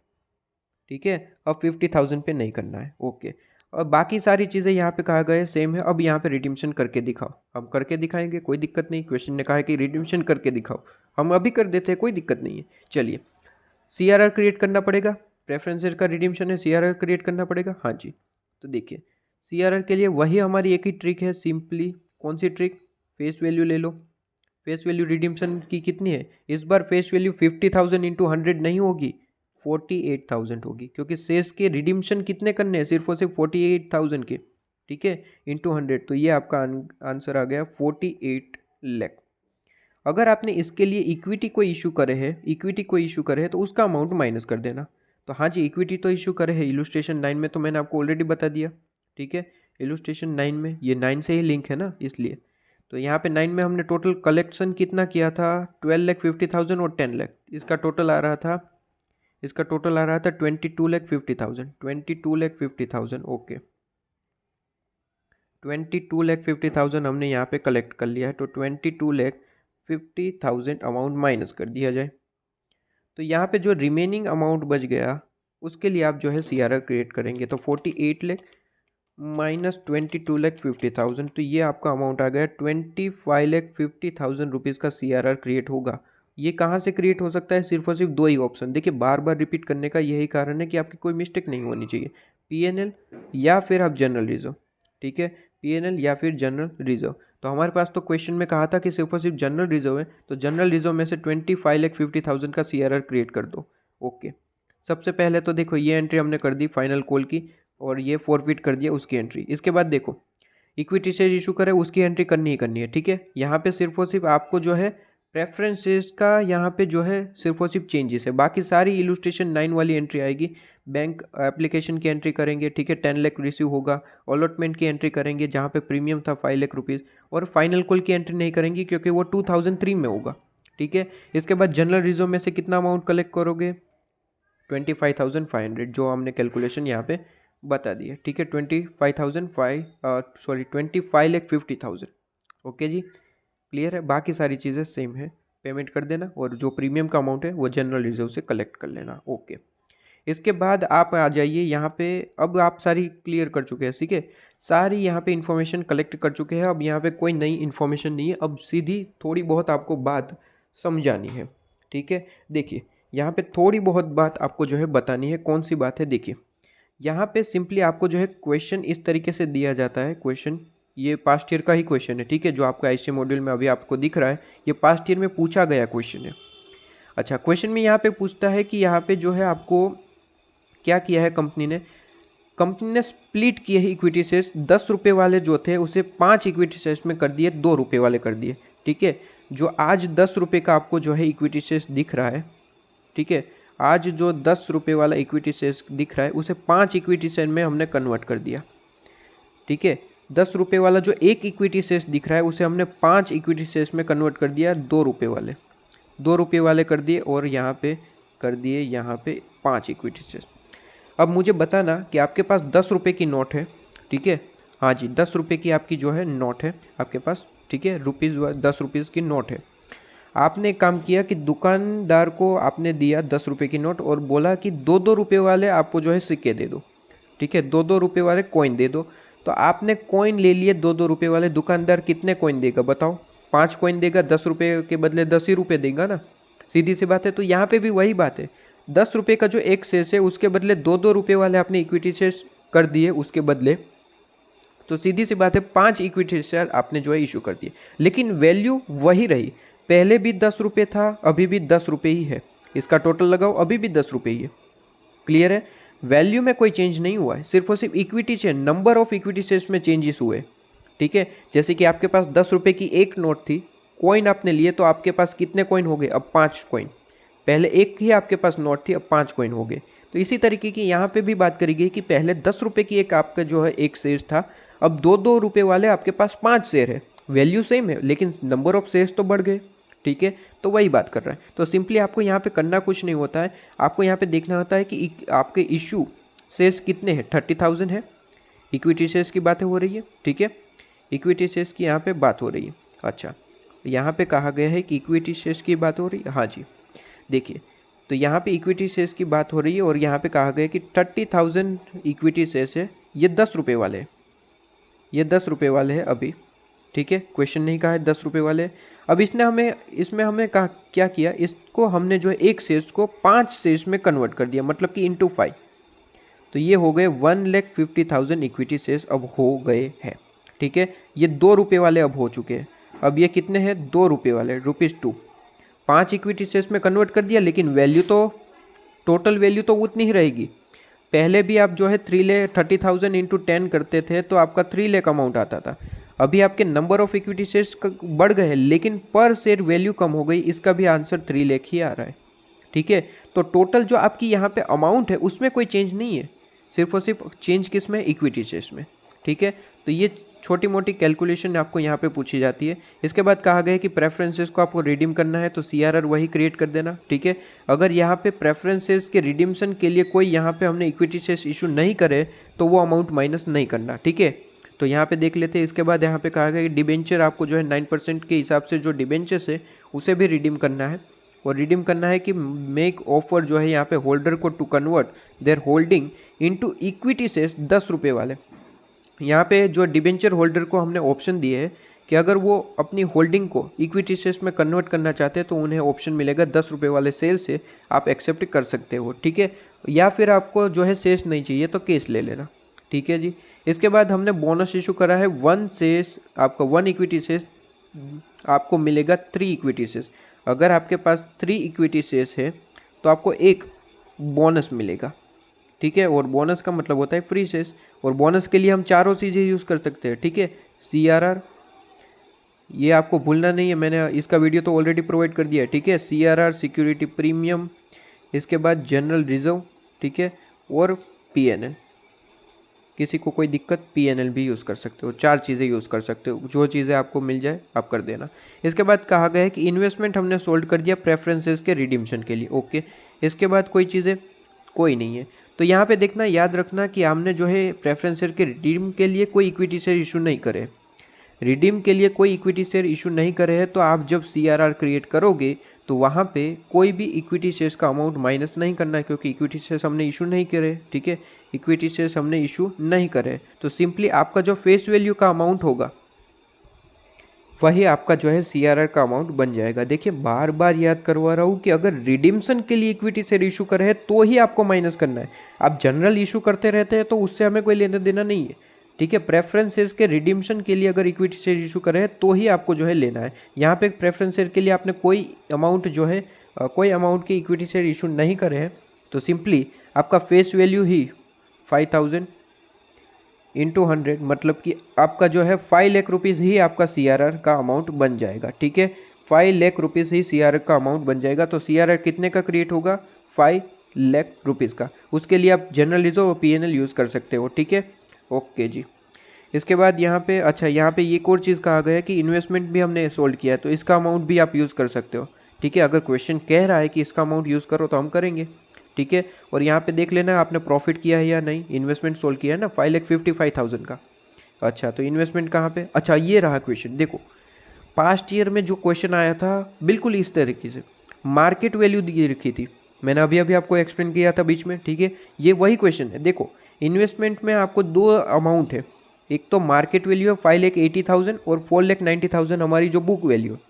ठीक है। अब 50,000 पे नहीं करना है, ओके। और बाकी सारी चीज़ें यहाँ पे कहा गया है सेम है। अब यहाँ पे रिडीम्शन करके दिखाओ, हम करके दिखाएंगे, कोई दिक्कत नहीं। क्वेश्चन ने कहा है कि रिडीम्शन करके दिखाओ, हम अभी कर देते हैं, कोई दिक्कत नहीं है। चलिए, CRR क्रिएट करना पड़ेगा, प्रेफरेंसेस का रिडीम्शन है, CRR क्रिएट करना पड़ेगा, हाँ जी। तो देखिए CRR के लिए वही हमारी एक ही ट्रिक है, सिंपली कौन सी ट्रिक, फेस वैल्यू ले लो। फेस वैल्यू रिडीम्शन की कितनी है, इस बार फेस वैल्यू 50,000 इंटू 100 नहीं होगी, 48,000 होगी, क्योंकि शेयर्स के रिडीम्शन कितने करने हैं, सिर्फ और सिर्फ 48,000 के, ठीक है, इंटू 100। तो ये आपका आंसर आ गया 48 लाख। अगर आपने इसके लिए इक्विटी को इशू करे है, इक्विटी को इशू करे है तो उसका अमाउंट माइनस कर देना। तो हाँ जी, इक्विटी तो इशू करे है, इलुस्ट्रेशन 9 में तो मैंने आपको ऑलरेडी बता दिया, ठीक है। इलुस्ट्रेशन 9 में, ये 9 से ही लिंक है ना, इसलिए। तो यहाँ पे 9 में हमने टोटल कलेक्शन कितना किया था, 12,50,000 और 10 लाख, इसका टोटल आ रहा था, इसका टोटल आ रहा था 22,50,000, 22,50,000, ओके। 22,50,000 हमने यहाँ पे कलेक्ट कर लिया है, तो 22,50,000 अमाउंट माइनस कर दिया जाए। तो यहाँ पे जो रिमेनिंग अमाउंट बच गया उसके लिए आप जो है CRR क्रिएट करेंगे। तो 48 लाख माइनस 22,50,000, तो ये आपका अमाउंट आ गया 25,50,000 रुपीज़ का CRR क्रिएट होगा। ये कहाँ से क्रिएट हो सकता है, सिर्फ और सिर्फ दो ही ऑप्शन। देखिए बार बार रिपीट करने का यही कारण है कि आपकी कोई मिस्टेक नहीं होनी चाहिए, PNL या फिर आप जनरल रिजर्व, ठीक है, PNL या फिर जनरल रिजर्व। तो हमारे पास तो क्वेश्चन में कहा था कि सिर्फ और सिर्फ जनरल रिजर्व है, तो जनरल रिजर्व में से 25,50,000 का CRR क्रिएट कर दो, ओके। सबसे पहले तो देखो ये एंट्री हमने कर दी फाइनल कॉल की, और ये फॉरफिट कर दिया उसकी एंट्री। इसके बाद देखो इक्विटी शेयर इशू करे उसकी एंट्री करनी ही करनी है, ठीक है। यहाँ पे सिर्फ और सिर्फ आपको जो है प्रेफरेंसेस का यहाँ पे जो है सिर्फ और सिर्फ चेंजेस है, बाकी सारी इलुस्ट्रेशन 9 वाली एंट्री आएगी। बैंक एप्लीकेशन की एंट्री करेंगे, ठीक है, 10 लाख रिसीव होगा। अलॉटमेंट की एंट्री करेंगे जहाँ पे प्रीमियम था 5 लाख रुपीज़, और फाइनल कॉल की एंट्री नहीं करेंगे क्योंकि वो 2003 में होगा, ठीक है। इसके बाद जनरल रिजर्व में से कितना अमाउंट कलेक्ट करोगे, 25,500, जो हमने कैलकुलेशन यहाँ पे बता दी है, ठीक है। 25,50,000, ओके जी, क्लियर है। बाकी सारी चीज़ें सेम है, पेमेंट कर देना, और जो प्रीमियम का अमाउंट है वो जनरल रिजर्व से कलेक्ट कर लेना, ओके। इसके बाद आप आ जाइए यहाँ पे, अब आप सारी क्लियर कर चुके हैं, ठीक है, सारी यहाँ पे इन्फॉर्मेशन कलेक्ट कर चुके हैं। अब यहाँ पे कोई नई इन्फॉर्मेशन नहीं है, अब सीधी थोड़ी बहुत आपको बात समझानी है, ठीक है। देखिए यहाँ पे थोड़ी बहुत बात आपको जो है बतानी है, कौन सी बात है, देखिए यहाँ पे सिंपली आपको जो है क्वेश्चन इस तरीके से दिया जाता है। क्वेश्चन ये पास्ट ईयर का ही क्वेश्चन है, ठीक है, जो आपका IC मॉड्यूल में अभी आपको दिख रहा है, ये पास्ट ईयर में पूछा गया क्वेश्चन है। अच्छा, क्वेश्चन में यहाँ पे पूछता है कि यहाँ पे जो है आपको क्या किया है कंपनी ने स्प्लिट किए है इक्विटी शेयर्स, 10 रुपये वाले जो थे उसे 5 इक्विटी शेयर्स में कर दिए, 2 रुपये वाले कर दिए, ठीक है। जो आज 10 रुपये का आपको जो है इक्विटी शेयर्स दिख रहा है, ठीक है, आज जो 10 रुपये वाला इक्विटी शेयर्स दिख रहा है उसे 5 इक्विटी शेयर में हमने कन्वर्ट कर दिया, ठीक है। ₹10 वाला जो एक इक्विटी शेयर्स दिख रहा है उसे हमने 5 इक्विटी शेयर्स में कन्वर्ट कर दिया, ₹2 वाले कर दिए और यहाँ पे कर दिए यहाँ पे 5 इक्विटी शेयर्स। अब मुझे बताना कि आपके पास ₹10 की नोट है, ठीक है, हाँ जी ₹10 की आपकी जो है नोट है आपके पास, ठीक है, ₹10 की नोट है। आपने एक काम किया कि दुकानदार को आपने दिया ₹10 की नोट और बोला कि ₹2 वाले आपको जो है सिक्के दे दो, ठीक है, ₹2 वाले कॉइन दे दो। तो आपने कॉइन ले लिए ₹2 वाले, दुकानदार कितने कॉइन देगा बताओ? 5 कॉइन देगा, ₹10 के बदले 10 ही रुपये देगा ना, सीधी सी बात है। तो यहाँ पे भी वही बात है, ₹10 का जो एक शेयर है उसके बदले ₹2 वाले आपने इक्विटी शेयर कर दिए उसके बदले, तो सीधी सी बात है 5 इक्विटी शेयर आपने जो है इशू कर दिए, लेकिन वैल्यू वही रही। पहले भी ₹10 था, अभी भी ₹10 ही है, इसका टोटल लगाओ अभी भी ₹10 ही है। क्लियर है? वैल्यू में कोई चेंज नहीं हुआ है, सिर्फ और सिर्फ equity share, number of equity shares में चेंजेस हुए, ठीक है। जैसे कि आपके पास ₹10 की एक नोट थी, कॉइन आपने लिए तो आपके पास कितने कॉइन हो गए? अब 5 कॉइन। पहले एक ही आपके पास नोट थी, अब 5 कॉइन हो गए। तो इसी तरीके की यहाँ पे भी बात करी गई कि पहले ₹10 की एक आपका जो है एक शेयर था, अब ₹2 वाले आपके पास 5 शेयर है, वैल्यू सेम है लेकिन नंबर ऑफ शेयर्स तो बढ़ गए, ठीक है। तो वही बात कर रहा है। तो सिंपली आपको यहाँ पे करना कुछ नहीं होता है, आपको यहाँ पे देखना होता है कि आपके इशू शेयर्स कितने हैं, 30,000 है, इक्विटी शेयर्स की बातें हो रही है, ठीक है, इक्विटी शेयर्स की यहाँ पे बात हो रही है। अच्छा, यहाँ पे कहा गया है कि इक्विटी शेयर्स की बात हो रही है, हाँ जी देखिए, तो यहाँ पे इक्विटी शेयर्स की बात हो रही है और यहाँ पे कहा गया है कि 30,000 इक्विटी शेयर्स है, ये ₹10 वाले हैं, ये ₹10 वाले हैं अभी, ठीक है, क्वेश्चन नहीं कहा है ₹10 वाले। अब इसमें हमें कहा क्या किया, इसको हमने जो है एक शेयर्स को 5 शेयर्स में कन्वर्ट कर दिया, मतलब कि इंटू 5, तो ये हो गए 1,50,000 इक्विटी शेयर्स अब हो गए हैं, ठीक है। ये ₹2 वाले अब हो चुके हैं, अब ये कितने हैं? ₹2 वाले, ₹2। 5 इक्विटी शेयर्स में कन्वर्ट कर दिया, लेकिन वैल्यू तो टोटल वैल्यू तो उतनी ही रहेगी। पहले भी आप जो है 30,000 इंटू 10 करते थे तो आपका 3 लाख अमाउंट आता था। अभी आपके नंबर ऑफ इक्विटी शेयर्स बढ़ गए हैं लेकिन पर शेयर वैल्यू कम हो गई, इसका भी आंसर 3 लाख ही आ रहा है, ठीक है। तो टोटल जो आपकी यहाँ पे अमाउंट है उसमें कोई चेंज नहीं है, सिर्फ और सिर्फ चेंज किस में? इक्विटी शेयर्स में, ठीक है। तो ये छोटी मोटी कैलकुलेशन आपको यहाँ पे पूछी जाती है। इसके बाद कहा गया है कि प्रेफरेंसेस को आपको रिडीम करना है तो CRR वही क्रिएट कर देना, ठीक है। अगर यहाँ पे प्रेफरेंसेस के रिडीम्शन के लिए कोई यहाँ पे हमने इक्विटी शेयर्स इशू नहीं करे तो वो अमाउंट माइनस नहीं करना, ठीक है। तो यहाँ पे देख लेते हैं। इसके बाद यहाँ पे कहा गया कि डिबेंचर आपको जो है 9% के हिसाब से जो डिबेंचर्स है उसे भी रिडीम करना है, और रिडीम करना है कि मेक ऑफर जो है यहाँ पे होल्डर को to convert their holding into equity shares ₹10 वाले। यहाँ पे जो डिबेंचर होल्डर को हमने ऑप्शन दिए है कि अगर वो अपनी होल्डिंग को इक्विटी शेयर्स में कन्वर्ट करना चाहते हैं तो उन्हें ऑप्शन मिलेगा ₹10 वाले शेयर से आप एक्सेप्ट कर सकते हो, ठीक है। या फिर आपको जो है शेयर्स नहीं चाहिए तो कैश ले लेना, ठीक है जी। इसके बाद हमने बोनस इशू करा है 1 शेयर्स, आपका 1 इक्विटी शेयर्स आपको मिलेगा 3 इक्विटी शेयर्स। अगर आपके पास 3 इक्विटी शेयर्स है तो आपको एक बोनस मिलेगा, ठीक है। और बोनस का मतलब होता है फ्री शेयर्स, और बोनस के लिए हम चारों चीज़ें यूज़ कर सकते हैं, ठीक है। CRR, ये आपको भूलना नहीं है, मैंने इसका वीडियो तो ऑलरेडी प्रोवाइड कर दिया है, ठीक है। CRR, सिक्योरिटी प्रीमियम, इसके बाद जनरल रिजर्व, ठीक है, और PNL। किसी को कोई दिक्कत, PNL भी यूज़ कर सकते हो, 4 चीज़ें यूज़ कर सकते हो, जो चीज़ें आपको मिल जाए आप कर देना। इसके बाद कहा गया है कि इन्वेस्टमेंट हमने सोल्ड कर दिया प्रेफरेंसेस के रिडीम्शन के लिए, ओके। इसके बाद कोई चीज़ें कोई नहीं है। तो यहाँ पे देखना, याद रखना कि हमने जो है प्रेफरेंस शेयर के रिडीम के लिए कोई इक्विटी शेयर इशू नहीं करे, रिडीम के लिए कोई इक्विटी शेयर इशू नहीं करे हैं, तो आप जब CRR क्रिएट करोगे तो वहाँ पे कोई भी इक्विटी शेयर्स का अमाउंट माइनस नहीं करना है, क्योंकि इक्विटी शेयर्स हमने इशू नहीं करे, ठीक है। इक्विटी शेयर्स हमने इशू नहीं करे, तो सिंपली आपका जो फेस वैल्यू का अमाउंट होगा वही आपका जो है CRR का अमाउंट बन जाएगा। देखिए बार बार याद करवा रहा हूँ कि अगर रिडीम्शन के लिए इक्विटी शेयर इशू करे है तो ही आपको माइनस करना है। आप जनरल इशू करते रहते हैं तो उससे हमें कोई लेना देना नहीं है, ठीक है। प्रेफरेंस शेयर्स के रिडीम्शन के लिए अगर इक्विटी शेयर इशू करे है तो ही आपको जो है लेना है। यहाँ पे प्रेफरेंस शेयर के लिए आपने कोई अमाउंट जो है कोई अमाउंट के इक्विटी शेयर इशू नहीं करे हैं, तो सिंपली आपका फेस वैल्यू ही 5,000 इंटू 100, मतलब कि आपका जो है 5 लाख रुपीज़ ही आपका CRR का अमाउंट बन जाएगा, ठीक है। 5 लाख रुपीज़ ही CRR का अमाउंट बन जाएगा। तो CRR कितने का क्रिएट होगा? 5 लाख रुपीज़ का। उसके लिए आप जनरल रिजर्व और PNL यूज़ कर सकते हो, ठीक है। ओके जी। इसके बाद यहाँ पे अच्छा यहाँ पे एक और चीज़ कहा गया है कि इन्वेस्टमेंट भी हमने सोल्व किया है, तो इसका अमाउंट भी आप यूज़ कर सकते हो। ठीक है, अगर क्वेश्चन कह रहा है कि इसका अमाउंट यूज़ करो तो हम करेंगे। ठीक है, और यहाँ पे देख लेना आपने प्रॉफिट किया है या नहीं, इन्वेस्टमेंट सोल्व किया है ना 5,55,000 का। अच्छा, तो इन्वेस्टमेंट कहाँ पे, अच्छा ये रहा क्वेश्चन। देखो पास्ट ईयर में जो क्वेश्चन आया था बिल्कुल इस तरीके से, मार्केट वैल्यू दी रखी थी, मैंने अभी अभी आपको एक्सप्लेन किया था बीच में। ठीक है, ये वही क्वेश्चन है। देखो इन्वेस्टमेंट में आपको दो अमाउंट है, एक तो मार्केट वैल्यू है 5,80,000 और 4,90,000 हमारी जो बुक वैल्यू है।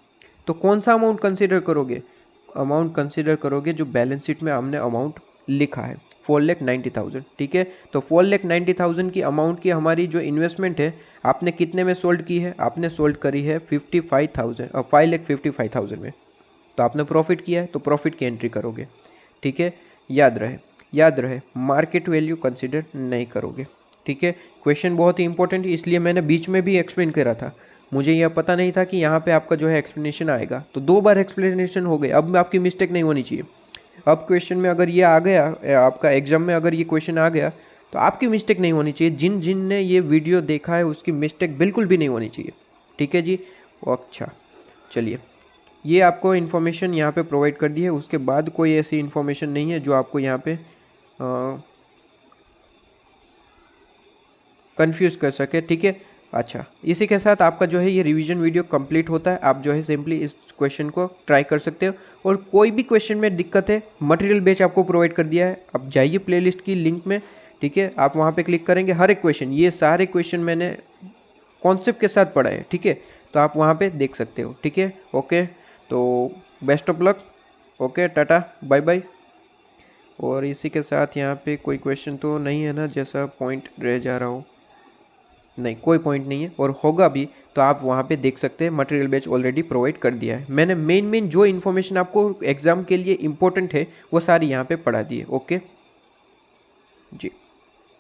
तो कौन सा अमाउंट कंसिडर करोगे, अमाउंट कंसिडर करोगे जो बैलेंस शीट में हमने अमाउंट लिखा है 4,90,000। ठीक है, तो 4,90,000 की अमाउंट की हमारी जो इन्वेस्टमेंट है आपने कितने में सोल्ड की है, आपने सोल्ड करी है 5,55,000 में। तो आपने प्रॉफिट किया है तो प्रॉफिट की एंट्री करोगे। ठीक है, याद रहे मार्केट वैल्यू कंसिडर नहीं करोगे। ठीक है, क्वेश्चन बहुत ही इंपॉर्टेंट है, इसलिए मैंने बीच में भी एक्सप्लेन करा था, मुझे यह पता नहीं था कि यहाँ पे आपका जो है एक्सप्लेनेशन आएगा, तो 2 बार एक्सप्लेनेशन हो गए। अब आपकी मिस्टेक नहीं होनी चाहिए। अब क्वेश्चन में अगर ये आ गया, आपका एग्जाम में अगर ये क्वेश्चन आ गया तो आपकी मिस्टेक नहीं होनी चाहिए। जिन जिन ने ये वीडियो देखा है उसकी मिस्टेक बिल्कुल भी नहीं होनी चाहिए। ठीक है जी, अच्छा चलिए, ये आपको इन्फॉर्मेशन यहाँ पे प्रोवाइड कर दी है, उसके बाद कोई ऐसी इन्फॉर्मेशन नहीं है जो आपको यहाँ पे कंफ्यूज कर सके। ठीक है, अच्छा इसी के साथ आपका जो है ये रिवीजन वीडियो कंप्लीट होता है। आप जो है सिंपली इस क्वेश्चन को ट्राई कर सकते हो, और कोई भी क्वेश्चन में दिक्कत है मटेरियल बैच आपको प्रोवाइड कर दिया है, आप जाइए प्लेलिस्ट की लिंक में। ठीक है, आप वहाँ पे क्लिक करेंगे, हर एक क्वेश्चन, ये सारे क्वेश्चन मैंने कॉन्सेप्ट के साथ पढ़ा है। ठीक है, तो आप वहाँ पे देख सकते हो। ठीक है, ओके, तो best of luck, okay tata bye bye. और इसी के साथ यहाँ पे कोई क्वेश्चन तो नहीं है ना जैसा पॉइंट रह जा रहा हो, नहीं कोई पॉइंट नहीं है, और होगा भी तो आप वहाँ पे देख सकते हैं, मटेरियल बैच ऑलरेडी प्रोवाइड कर दिया है मैंने। मेन जो इन्फॉर्मेशन आपको एग्जाम के लिए इंपॉर्टेंट है वो सारी यहाँ पे पढ़ा दी है। ओके जी।